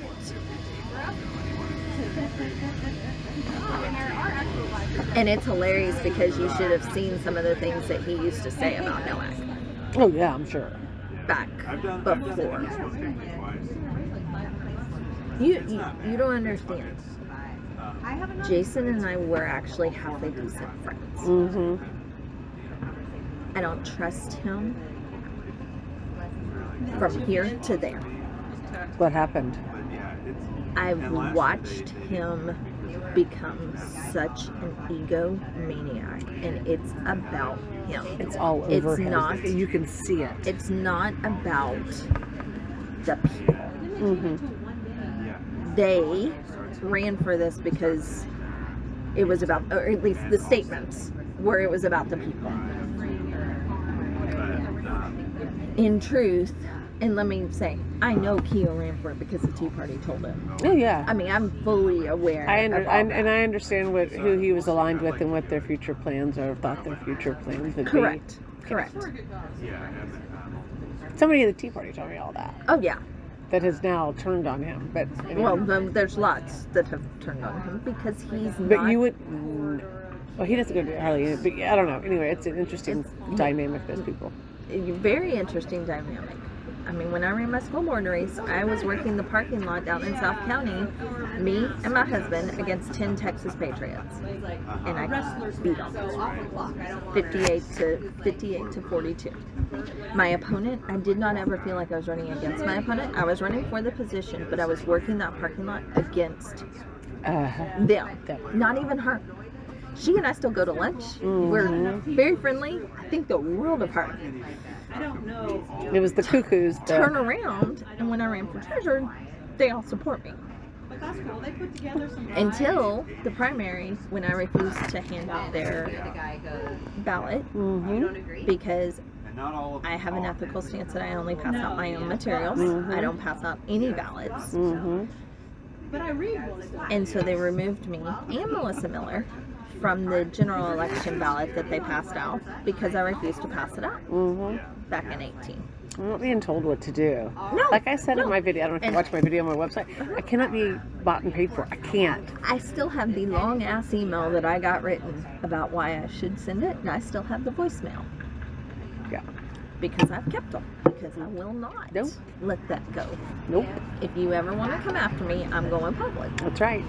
And it's hilarious because you should have seen some of the things that he used to say about NOAC Oh yeah, I'm sure. back before. You don't understand. Jason and I were actually halfway decent friends. Mm-hmm. I don't trust him from here to there. What happened? I watched him become such an egomaniac, and it's about him. It's all over It's him. not. You can see it. It's not about the people. Mm-hmm. They ran for this because it was about, or at least the statements were it was about the people. In truth, and let me say, I know Keo ran for it because the Tea Party told him. Oh yeah. I mean, I'm fully aware. of all that. And I understand who he was aligned with and what their future plans or thought their future plans would Correct. be. Correct. Somebody in the Tea Party told me all that. Oh yeah. That has now turned on him, but anyway. Well, there's lots that have turned on him because he's But not. you would. Well, he doesn't go to hardly. But I don't know. Anyway, it's an interesting dynamic. Those people. Very interesting dynamic. I mean, when I ran my school board race, I was working the parking lot down in South County, me and my husband against 10 Texas Patriots, and I beat them 58 to 42. My opponent, I did not ever feel like I was running against my opponent. I was running for the position, but I was working that parking lot against them. Not even her. She and I still go to lunch. We're very friendly. I think the world of her. It was the cuckoos. Turn around, and when I ran for treasurer, they all support me. Until the primary, when I refused to hand out their ballot because I have an ethical stance that I only pass out my own materials. I don't pass out any ballots. And so they removed me and Melissa Miller from the general election ballot that they passed out because I refused to pass it out back in 18. I'm not being told what to do. No, Like I said in my video, I don't know if you And- watch my video on my website, I cannot be bought and paid for. I can't. I still have the long ass email that I got written about why I should send it, and I still have the voicemail. Yeah. Because I've kept them. Because I will not Nope. let that go. Nope. If you ever want to come after me, I'm going public. That's right.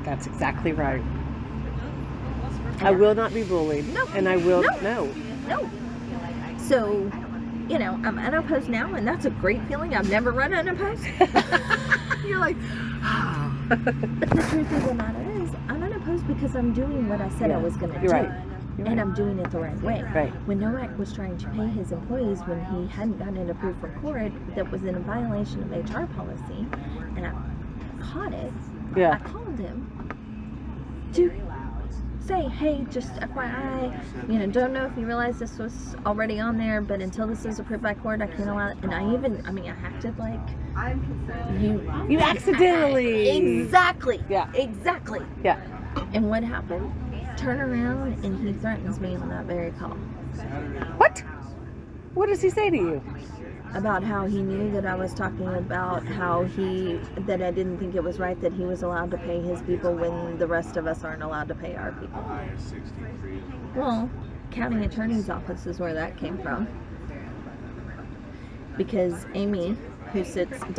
That's exactly right. I will not be bullied. No. And I will No. No. So, you know, I'm unopposed now, and that's a great feeling. I've never run unopposed. You're like, but the truth of the matter is, I'm unopposed because I'm doing what I said I was going to do. You're right. You're And right. I'm doing it the right way. Right. When NOAC was trying to pay his employees when he hadn't gotten it approved from court, that was in a violation of HR policy, and I caught it. Yeah. I called him to say, hey, just FYI, you know, don't know if you realize this was already on there, but until this is approved by court, I can't allow it. And I acted like You accidentally. Exactly. Yeah. Exactly. Yeah. And what happened? Turn around and he threatens me on that very call. What? What does he say to you? About how he knew that I was talking about that I didn't think it was right that he was allowed to pay his people when the rest of us aren't allowed to pay our people. Well, county attorney's office is where that came from. Because Amy, who sits up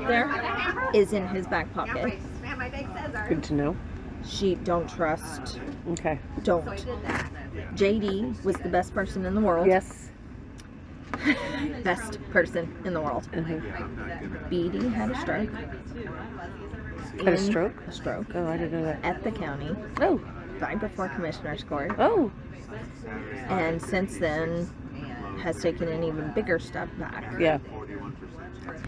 there, is in his back pocket. Good to know. She don't trust. Okay. Don't. JD was the best person in the world. Yes. Best person in the world. BD had a stroke. Had a stroke? A stroke. Oh, I didn't know that. At the county. Oh. Right before Commissioner's Court. Oh. And since then has taken an even bigger step back. Yeah.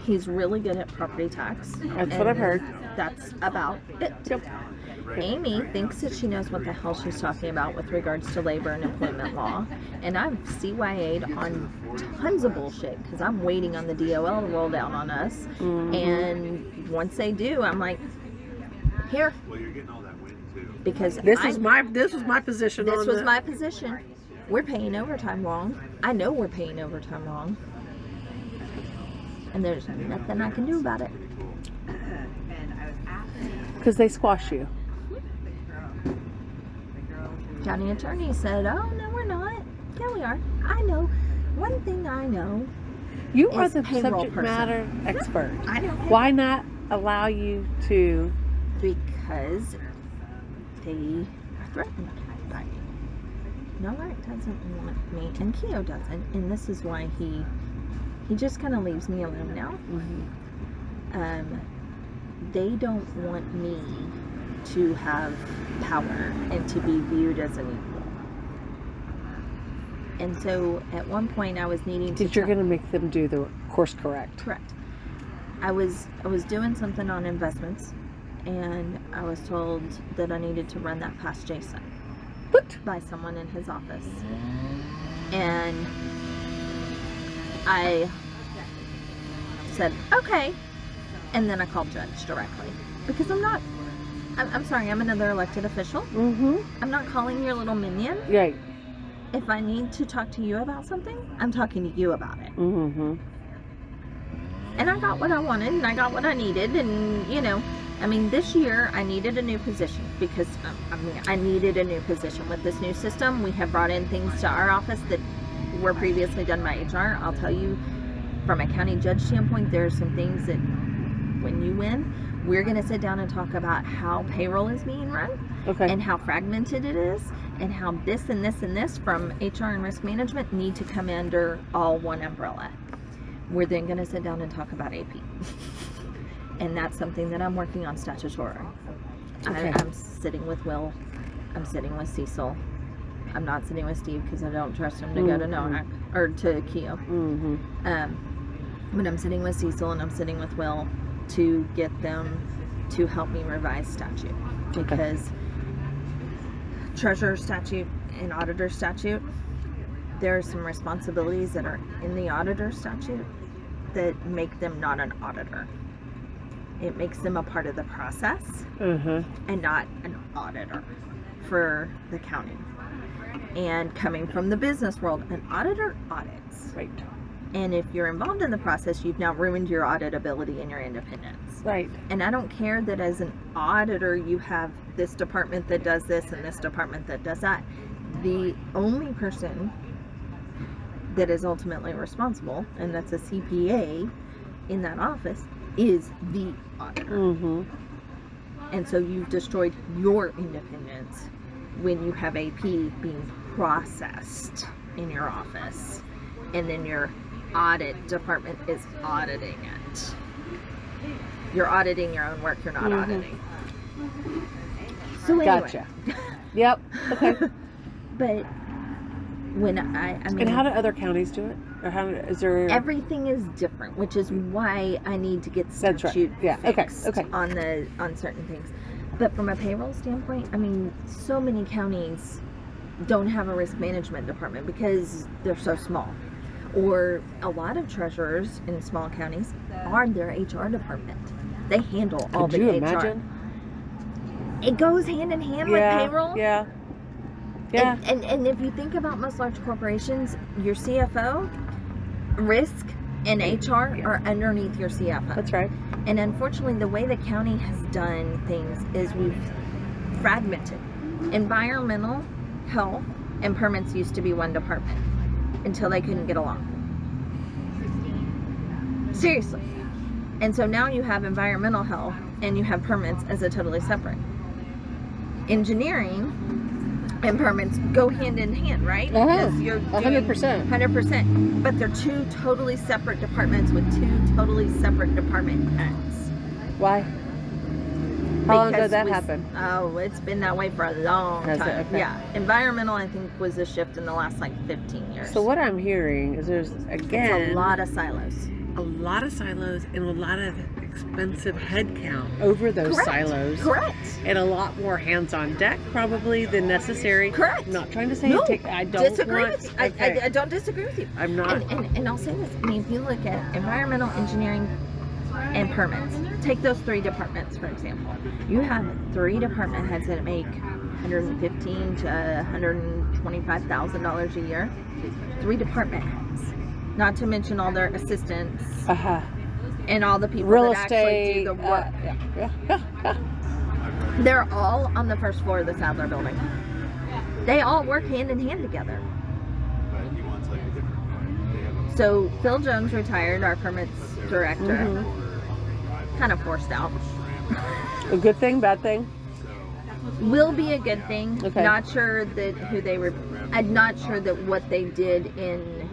He's really good at property tax. That's what I've heard. That's about it. Yep. Amy thinks that she knows what the hell she's talking about with regards to labor and employment law. And I've CYA'd on tons of bullshit because I'm waiting on the DOL to roll down on us. And once they do, I'm like, here. Because This was my position. This on was the- my position. We're paying overtime wrong. I know we're paying overtime wrong. And there's nothing I can do about it. Because they squash you. County attorney said, oh, no, we're not. Yeah, we are. I know. One thing I know. You are is the payroll subject person. matter expert. I know. Why not allow you to? Because they are threatened by me. NOAC doesn't want me, and Keogh doesn't. And this is why he just kind of leaves me alone now. They don't want me to have power and to be viewed as an equal. And so at one point I was needing to... You're going to make them do the course correct. Correct. I was doing something on investments, and I was told that I needed to run that past Jason. What? By someone in his office. And I said, okay. And then I called Judge directly. Because I'm sorry, I'm another elected official. I'm not calling your little minion. Right. If I need to talk to you about something, I'm talking to you about it. And I got what I wanted, and I got what I needed, and, you know, I mean, this year I needed a new position because, I needed a new position. With this new system, we have brought in things to our office that were previously done by HR. I'll tell you, from a county judge standpoint, there are some things that, when you win, we're going to sit down and talk about how payroll is being run. Okay. And how fragmented it is, and how this and this and this from HR and risk management need to come under all one umbrella. We're then going to sit down and talk about AP. And that's something that I'm working on statutory. Okay. I'm sitting with Will I'm sitting with Cecil. I'm not sitting with Steve because I don't trust him to go to NOAC or to Keo. But I'm sitting with Cecil and I'm sitting with Will to get them to help me revise statute, because treasurer statute and auditor statute, there are some responsibilities that are in the auditor statute that make them not an auditor. It makes them a part of the process and not an auditor for the county. And coming from the business world, an auditor audits. Right. And if you're involved in the process, you've now ruined your auditability and your independence. Right. And I don't care that as an auditor you have this department that does this and this department that does that. The only person that is ultimately responsible, and that's a CPA in that office, is the auditor. And so you've destroyed your independence when you have AP being processed in your office, and then your audit department is auditing it. You're auditing your own work, you're not auditing. So anyway. Gotcha. Yep. Okay. But when I mean, And how do other counties do it? Or how is there? everything is different, which is why I need to get That's right. statute Yeah. Okay. fixed Okay. on certain things. But from a payroll standpoint, I mean, so many counties don't have a risk management department because they're so small. Or a lot of treasurers in small counties are their HR department. They handle all Could the you HR. imagine? It goes hand in hand with payroll. Yeah. Yeah. And if you think about most large corporations, your CFO, risk, and HR are underneath your CFO. That's right. And unfortunately, the way the county has done things is we've fragmented. Environmental, health, and permits used to be one department until they couldn't get along. Seriously. And so now you have environmental health and you have permits as a totally separate. Engineering and permits go hand in hand, right? Because you're doing 100%. 100%. But they're two totally separate departments with two totally separate department heads. Why? How long Because did that we- happen? Oh, it's been that way for a long Has it? time. Okay. Yeah. Environmental, I think, was a shift in the last like 15 years. So what I'm hearing is there's again It's a lot of silos. a lot of silos and a lot of expensive head count over those Correct. silos. Correct. And a lot more hands on deck probably than necessary. Correct. I'm not trying to say No, I don't disagree want, with you. I don't disagree with you. I'm not. And I'll say this. I mean, if you look at environmental, engineering, and permits, take those three departments, for example. You have three department heads that make $115,000 to $125,000 a year. Three department heads. Not to mention all their assistants and all the people Real that actually estate, do the work. yeah. They're all on the first floor of the Sadler building. They all work hand in hand together. So Phil Jones retired, our permits director. Kind of forced out. A good thing, bad thing? Will be a good thing. Okay. Not sure that I'm not sure that what they did in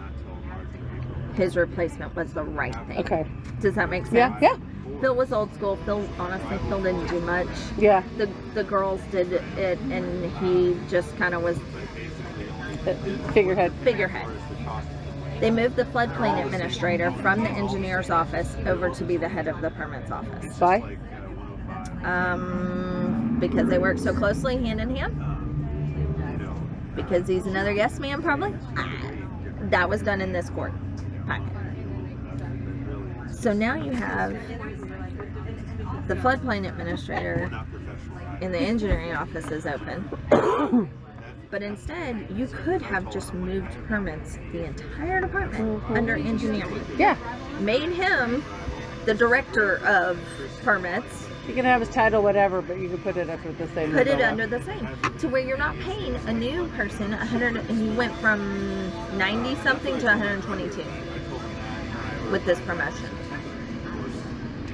his replacement was the right thing. Okay. Does that make sense? Yeah. Phil was old school. Phil didn't do much. Yeah. The girls did it, and he just kind of was Figurehead. They moved the floodplain administrator from the engineer's office over to be the head of the permits office. Why? Because they work so closely hand in hand. Because he's another yes man, probably. That was done in this court packet. So now you have the floodplain administrator in the engineering office is open. But instead, you could have just moved permits, the entire department, under engineering. Yeah. Made him the director of permits. You can have his title, whatever, but you can put it under the same. Put it umbrella. under the same. To where you're not paying a new person 100, and he went from 90 something to 122 with this promotion.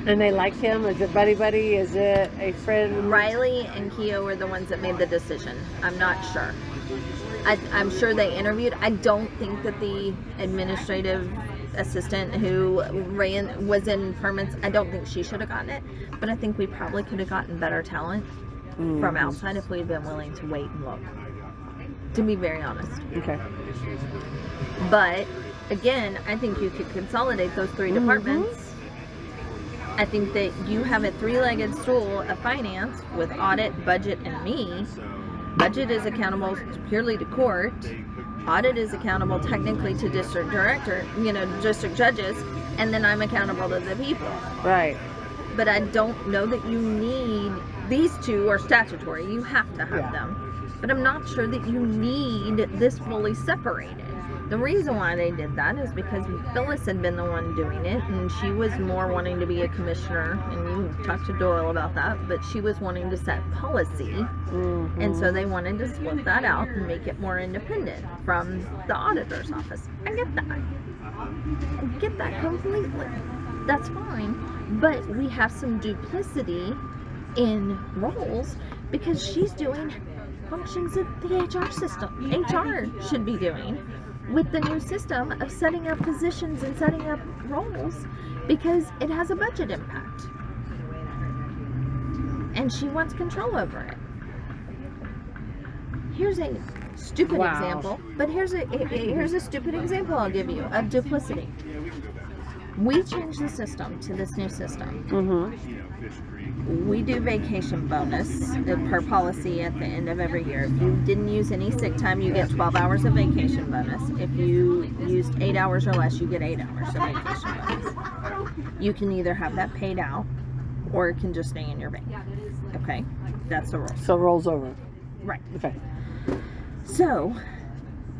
And they like him? Is it buddy? Is it a friend? Riley and Keo were the ones that made the decision. I'm not sure. I'm sure they interviewed. I don't think that the administrative assistant who was in permits, I don't think she should have gotten it. But I think we probably could have gotten better talent from outside if we'd been willing to wait and look. To be very honest. Okay. But again, I think you could consolidate those three departments. I think that you have a three-legged stool of finance with audit, budget, and me. Budget is accountable purely to court. Audit is accountable technically to district director, district judges, and then I'm accountable to the people. Right. But I don't know that you need, these two are statutory, you have to have them. But I'm not sure that you need this fully separated. The reason why they did that is because Phyllis had been the one doing it, and she was more wanting to be a commissioner, and you talked to Doyle about that, but she was wanting to set policy, and so they wanted to split that out and make it more independent from the auditor's office. I get that. I get that completely. That's fine, but we have some duplicity in roles because she's doing functions that the HR system, HR should be doing with the new system of setting up positions and setting up roles because it has a budget impact. And she wants control over it. Here's a stupid example, but here's a stupid example I'll give you of duplicity. We changed the system to this new system. We do vacation bonus per policy at the end of every year. If you didn't use any sick time, you get 12 hours of vacation bonus. If you used 8 hours or less, you get 8 hours of vacation bonus. You can either have that paid out or it can just stay in your bank. Okay? That's the rule. So it rolls over. Right. Okay. So,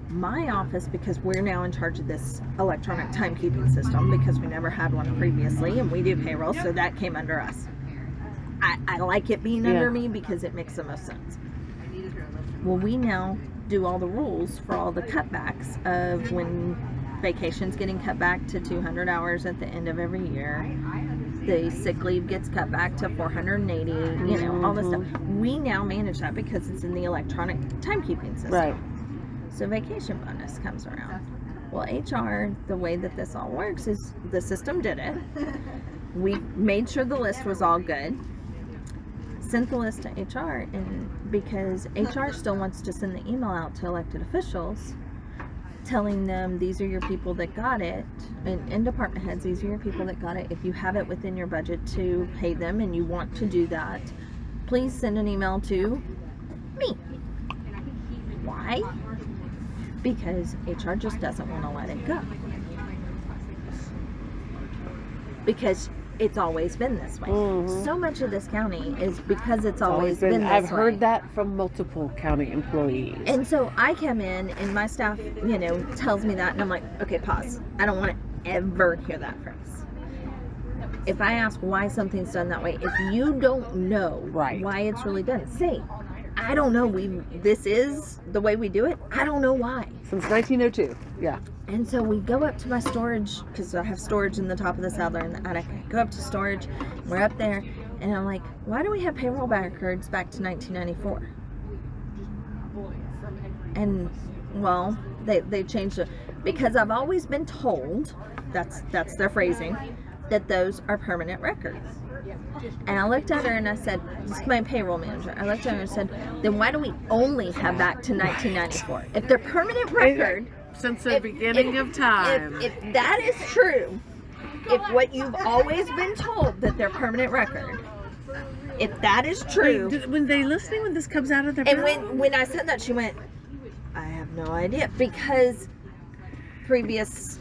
my office, because we're now in charge of this electronic timekeeping system because we never had one previously, and we do payroll, so that came under us. I like it being under me because it makes the most sense. Well, we now do all the rules for all the cutbacks of when vacation's getting cut back to 200 hours at the end of every year. The sick leave gets cut back to 480, all this stuff. We now manage that because it's in the electronic timekeeping system. Right. So vacation bonus comes around. Well, HR, the way that this all works is the system did it. We made sure the list was all good. Sent the list to HR, and because HR still wants to send the email out to elected officials telling them these are your people that got it, and department heads, these are your people that got it. If you have it within your budget to pay them and you want to do that, please send an email to me. Why? Because HR just doesn't want to let it go. Because it's always been this way. So much of this county is because it's always been this way. I've heard that from multiple county employees. And so I come in and my staff, tells me that, and I'm like, okay, pause. I don't want to ever hear that phrase. If I ask why something's done that way, if you don't know why it's really done, say, I don't know. This is the way we do it. I don't know why. Since 1902. Yeah. And so we go up to my storage, because I have storage in the top of the cellar in the attic. I go up to storage, we're up there, and I'm like, why do we have payroll records back to 1994? And, well, they changed it. Because I've always been told, that's their phrasing, that those are permanent records. And I looked at her and I said, this is my payroll manager. I looked at her and said, then why do we only have back to 1994? If they're permanent record... Since the beginning of time. If that is true, if what you've always been told that they're permanent record, if that is true... Wait, when they listening when this comes out of their And mouth? when I said that, she went, I have no idea. Because previous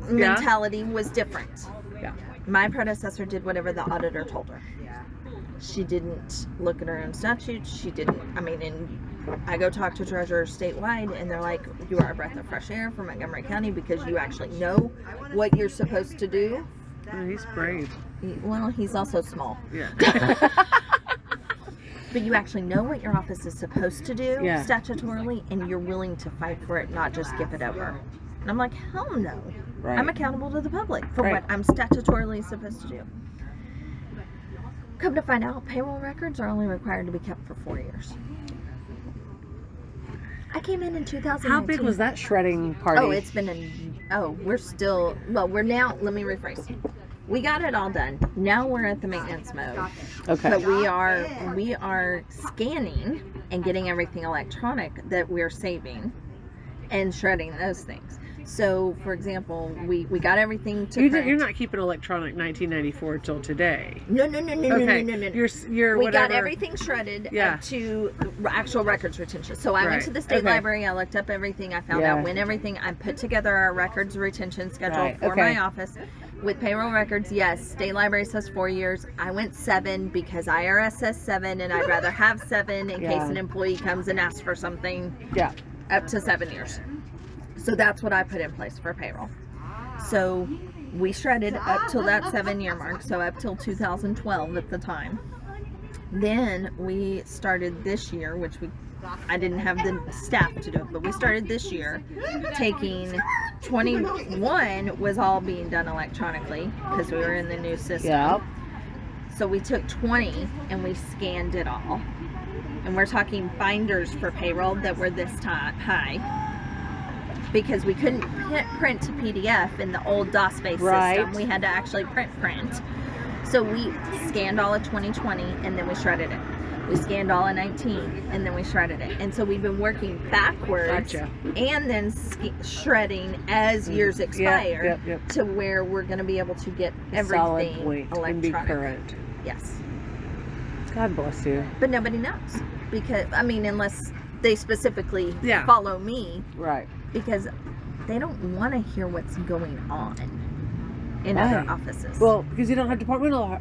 mentality was different. Yeah. My predecessor did whatever the auditor told her. She didn't look at her own statutes. She didn't, and I go talk to treasurers statewide, and they're like, you are a breath of fresh air for Montgomery County because you actually know what you're supposed to do. Oh, he's brave. Well, he's also small. Yeah. But you actually know what your office is supposed to do statutorily, and you're willing to fight for it, not just skip it over. And I'm like, hell no. Right. I'm accountable to the public for what I'm statutorily supposed to do. Come to find out, payroll records are only required to be kept for 4 years. I came in 2019. How big was that shredding party? Oh, it's been we're still, we're now, let me rephrase. we got it all done. Now we're at the maintenance mode. Okay. But we are scanning and getting everything electronic that we're saving and shredding those things. So, for example, we got everything to print. You're not keeping electronic 1994 till today. No. Okay. You're We whatever. got everything shredded Yeah. to actual records retention. So I went to the state library, I looked up everything, I found out when everything, I put together our records retention schedule for my office. With payroll records, yes, state library says 4 years. I went 7 because IRS says 7, and I'd rather have 7 in case an employee comes and asks for something. Yeah. Up to 7 years. So that's what I put in place for payroll. So we shredded up till that 7-year mark, so up till 2012 at the time. Then we started this year, which I didn't have the staff to do it, but we started this year taking 21 was all being done electronically because we were in the new system. Yeah. So we took 20 and we scanned it all. And we're talking binders for payroll that were this high because we couldn't print to PDF in the old DOS-based system. We had to actually print. So we scanned all of 2020 and then we shredded it. We scanned all of 19 and then we shredded it. And so we've been working backwards and then shredding as years expire to where we're going to be able to get everything electronic. And be current. Yes. God bless you. But nobody knows because, I mean, unless they specifically follow me. Right. Because they don't want to hear what's going on in other offices. Well, because you don't have departmental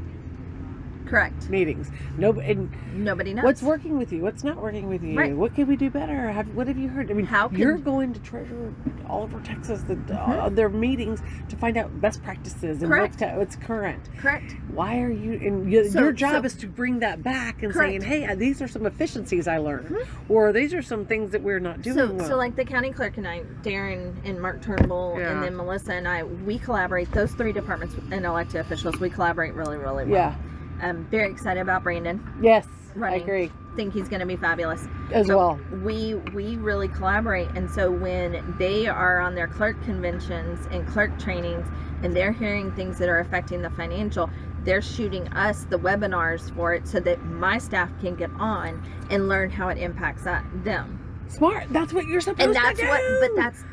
correct meetings. Nobody knows what's working with you, what's not working with you. Right. What can we do better? What have you heard? I mean, you're going to Treasurer Oliver, Texas, their meetings to find out best practices and what's current. Correct. Why are you? And your job is to bring that back and saying, "Hey, these are some efficiencies I learned, or these are some things that we're not doing well." So like the county clerk and I, Darren and Mark Turnbull, and then Melissa and I, we collaborate. Those 3 departments and elected officials, we collaborate really, really well. Yeah. I'm very excited about Brandon. Yes, running. I agree. Think he's going to be fabulous as well. We really collaborate, and so when they are on their clerk conventions and clerk trainings, and they're hearing things that are affecting the financial, they're shooting us the webinars for it so that my staff can get on and learn how it impacts them. Smart. That's what you're supposed to do.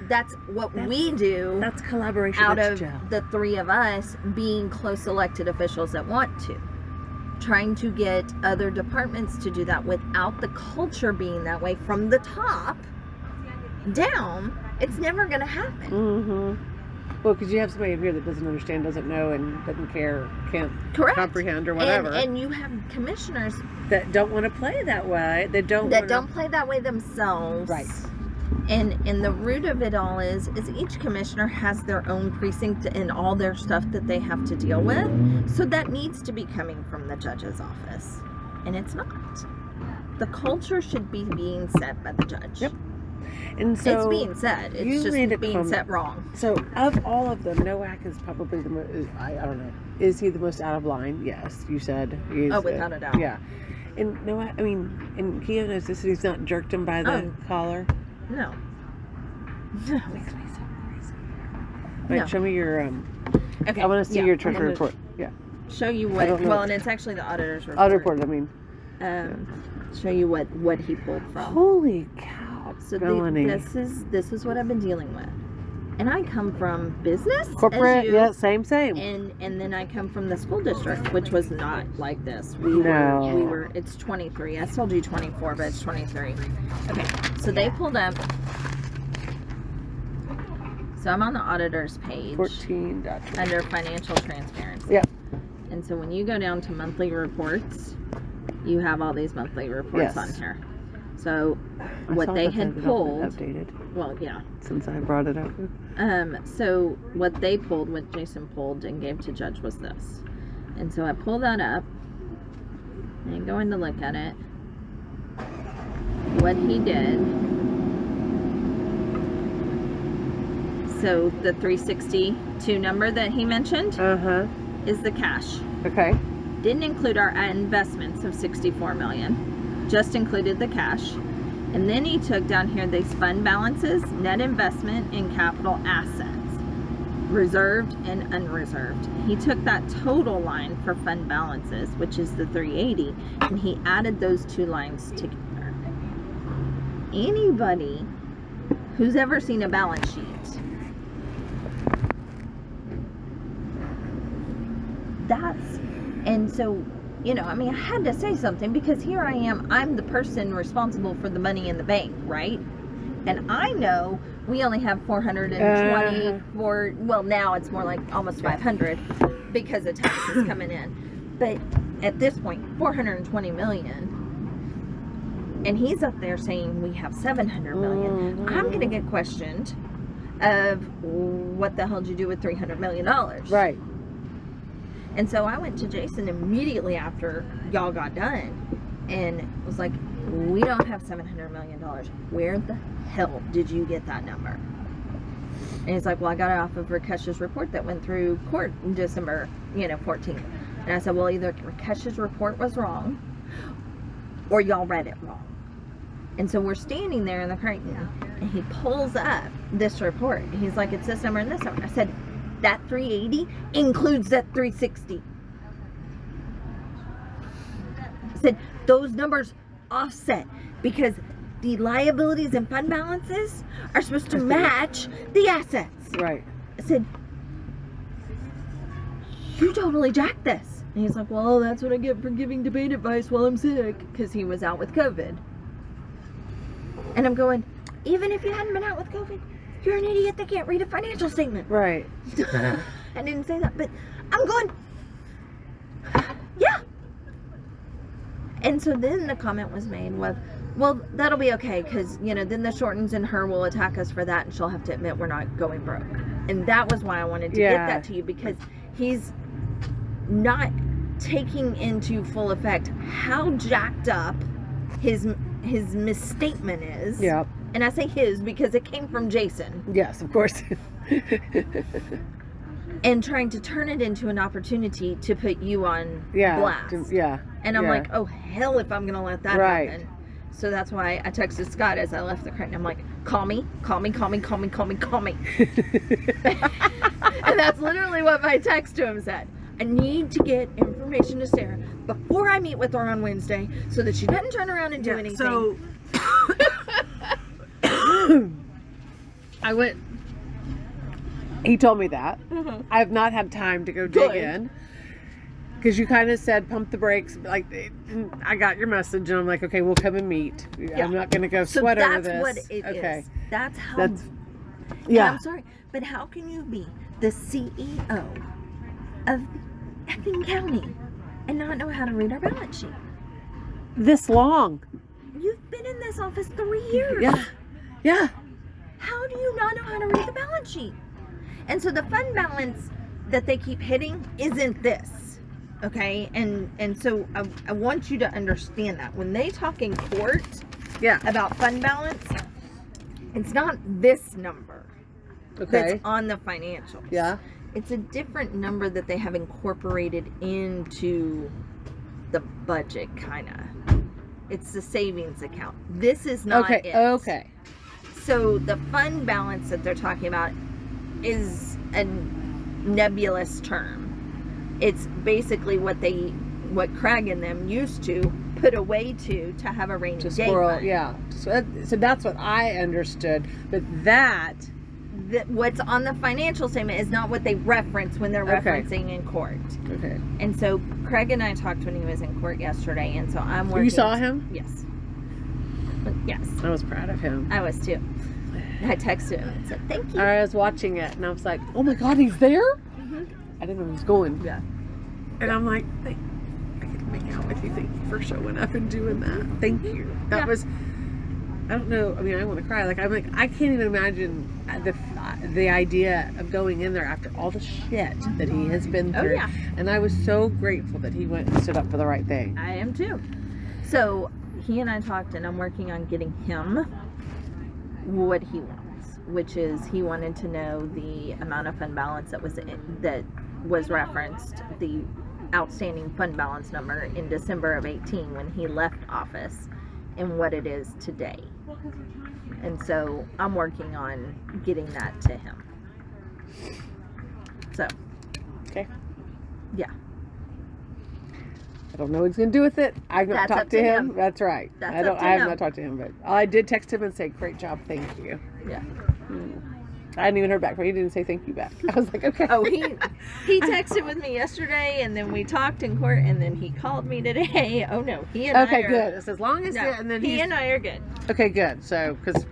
That's what we do. That's collaboration out of the 3 of us being close elected officials that want to. Trying to get other departments to do that without the culture being that way from the top down, it's never going to happen. Mm-hmm. Well, because you have somebody in here that doesn't understand, doesn't know, and doesn't care, can't comprehend or whatever. And you have commissioners that don't want to play that way. They don't play that way themselves. Right. And the root of it all is each commissioner has their own precinct and all their stuff that they have to deal with. So that needs to be coming from the judge's office. And it's not. The culture should be being set by the judge. Yep. And so it's being said. It's just being set wrong. So of all of them, Nowak is probably the most, I don't know. Is he the most out of line? Yes, you said. He is, without a doubt. Yeah. And Nowak, I mean, and Keon knows this, he's not jerked him by the collar. No. That makes me so crazy. Wait, show me your, okay. I want to see your treasury report. Yeah. Show you what, well, and it's actually the auditor's report. Audit report, I mean. Show you what he pulled from. Holy cow. So this is what I've been dealing with. And I come from business, corporate, same. And then I come from the school district, which was not like this. We were. It's 23. I still do 24, but it's 23. Okay, so they pulled up. So I'm on the auditor's page. 14. Under financial transparency. Yep. And so when you go down to monthly reports, you have all these monthly reports on here. So what they had pulled, updated. Well, yeah. Since I brought it up. So what they pulled, what Jason pulled and gave to Judge was this. And so I pull that up and going to look at it. What he did. So the 362 number that he mentioned is the cash. Okay. Didn't include our investments of $64 million. Just included the cash. And then he took down here these fund balances, net investment, and capital assets. reserved and unreserved. He took that total line for fund balances, which is the 380, and he added those two lines together. Anybody who's ever seen a balance sheet, and so, you know, I mean, I had to say something because here I am, I'm the person responsible for the money in the bank, right? And I know we only have 424, well, now it's more like almost 500 because of taxes coming in. But at this point, 420 million. And he's up there saying we have 700 million. I'm going to get questioned of what the hell did you do with $300 million? Right. And so I went to Jason immediately after y'all got done and was like, we don't have $700 million. Where the hell did you get that number? And he's like, well, I got it off of Rakesh's report that went through court in December, 14th. And I said, well, either Rakesh's report was wrong or y'all read it wrong. And so we're standing there in the Crichton and he pulls up this report. He's like, it's this number and this number. I said, that 380 includes that 360. I said, those numbers offset because the liabilities and fund balances are supposed to match the assets. Right. I said, you totally jacked this. And he's like, well, that's what I get for giving debate advice while I'm sick, because he was out with COVID. And I'm going, even if you hadn't been out with COVID, you're an idiot that can't read a financial statement. Right. I didn't say that, but I'm going, yeah. And so then the comment was made with, well, that'll be okay, because, then the Shortens and her will attack us for that, and she'll have to admit we're not going broke. And that was why I wanted to get that to you, because he's not taking into full effect how jacked up his misstatement is. Yep. And I say his because it came from Jason. Yes, of course. And trying to turn it into an opportunity to put you on blast. And I'm like, oh, hell if I'm going to let that happen. So that's why I texted Scott as I left the Crichton. I'm like, call me. And that's literally what my text to him said. I need to get information to Sarah before I meet with her on Wednesday so that she doesn't turn around and do anything. So I went, he told me that. I have not had time to go dig in. Because you kind of said pump the brakes, like I got your message, and I'm like, okay, we'll come and meet. Yeah. I'm not going to go sweat over this. That's what it is. That's how. Yeah. I'm sorry, but how can you be the CEO of effing county and not know how to read our balance sheet? This long. You've been in this office 3 years. Yeah. How do you not know how to read the balance sheet? And so the fund balance that they keep hitting isn't this. Okay, and so I want you to understand that when they talk in court about fund balance, it's not this number that's on the financials. Yeah. It's a different number that they have incorporated into the budget, kind of. It's the savings account. This is not it. Okay. So the fund balance that they're talking about is a nebulous term. It's basically what Craig and them used to put away to have a rainy day fund. Yeah. So that's what I understood. But that what's on the financial statement is not what they reference when they're referencing in court. Okay. And so Craig and I talked when he was in court yesterday, and so I'm working. You saw him? Yes. Yes. I was proud of him. I was too. I texted him and said, thank you. I was watching it, and I was like, oh my God, he's there? I didn't know he was going. Yeah. And I'm like, I get to make out with you. Thank you for showing up and doing that. Thank you. That was, I don't know. I mean, I want to cry. I'm like, I can't even imagine the idea of going in there after all the shit that he has been through. Oh, yeah. And I was so grateful that he went and stood up for the right thing. I am too. So he and I talked, and I'm working on getting him what he wants, which is he wanted to know the amount of fund balance that was referenced, the outstanding fund balance number in December of 18 when he left office, and what it is today. And so I'm working on getting that to him. So, Okay. yeah. I don't know what he's going to do with it. I've not That's up talked to to him. him. That's right. That's I don't. up to I have him. not talked to him, but I did text him and say, "Great job, thank you." Yeah. I hadn't even heard back from him. He didn't say thank you back. I was like, okay. Oh, he texted with me yesterday, and then we talked in court, and then he called me today. Oh no, he and I Okay, are good. It's as long as no, and then he he's and I are good. okay, good. So because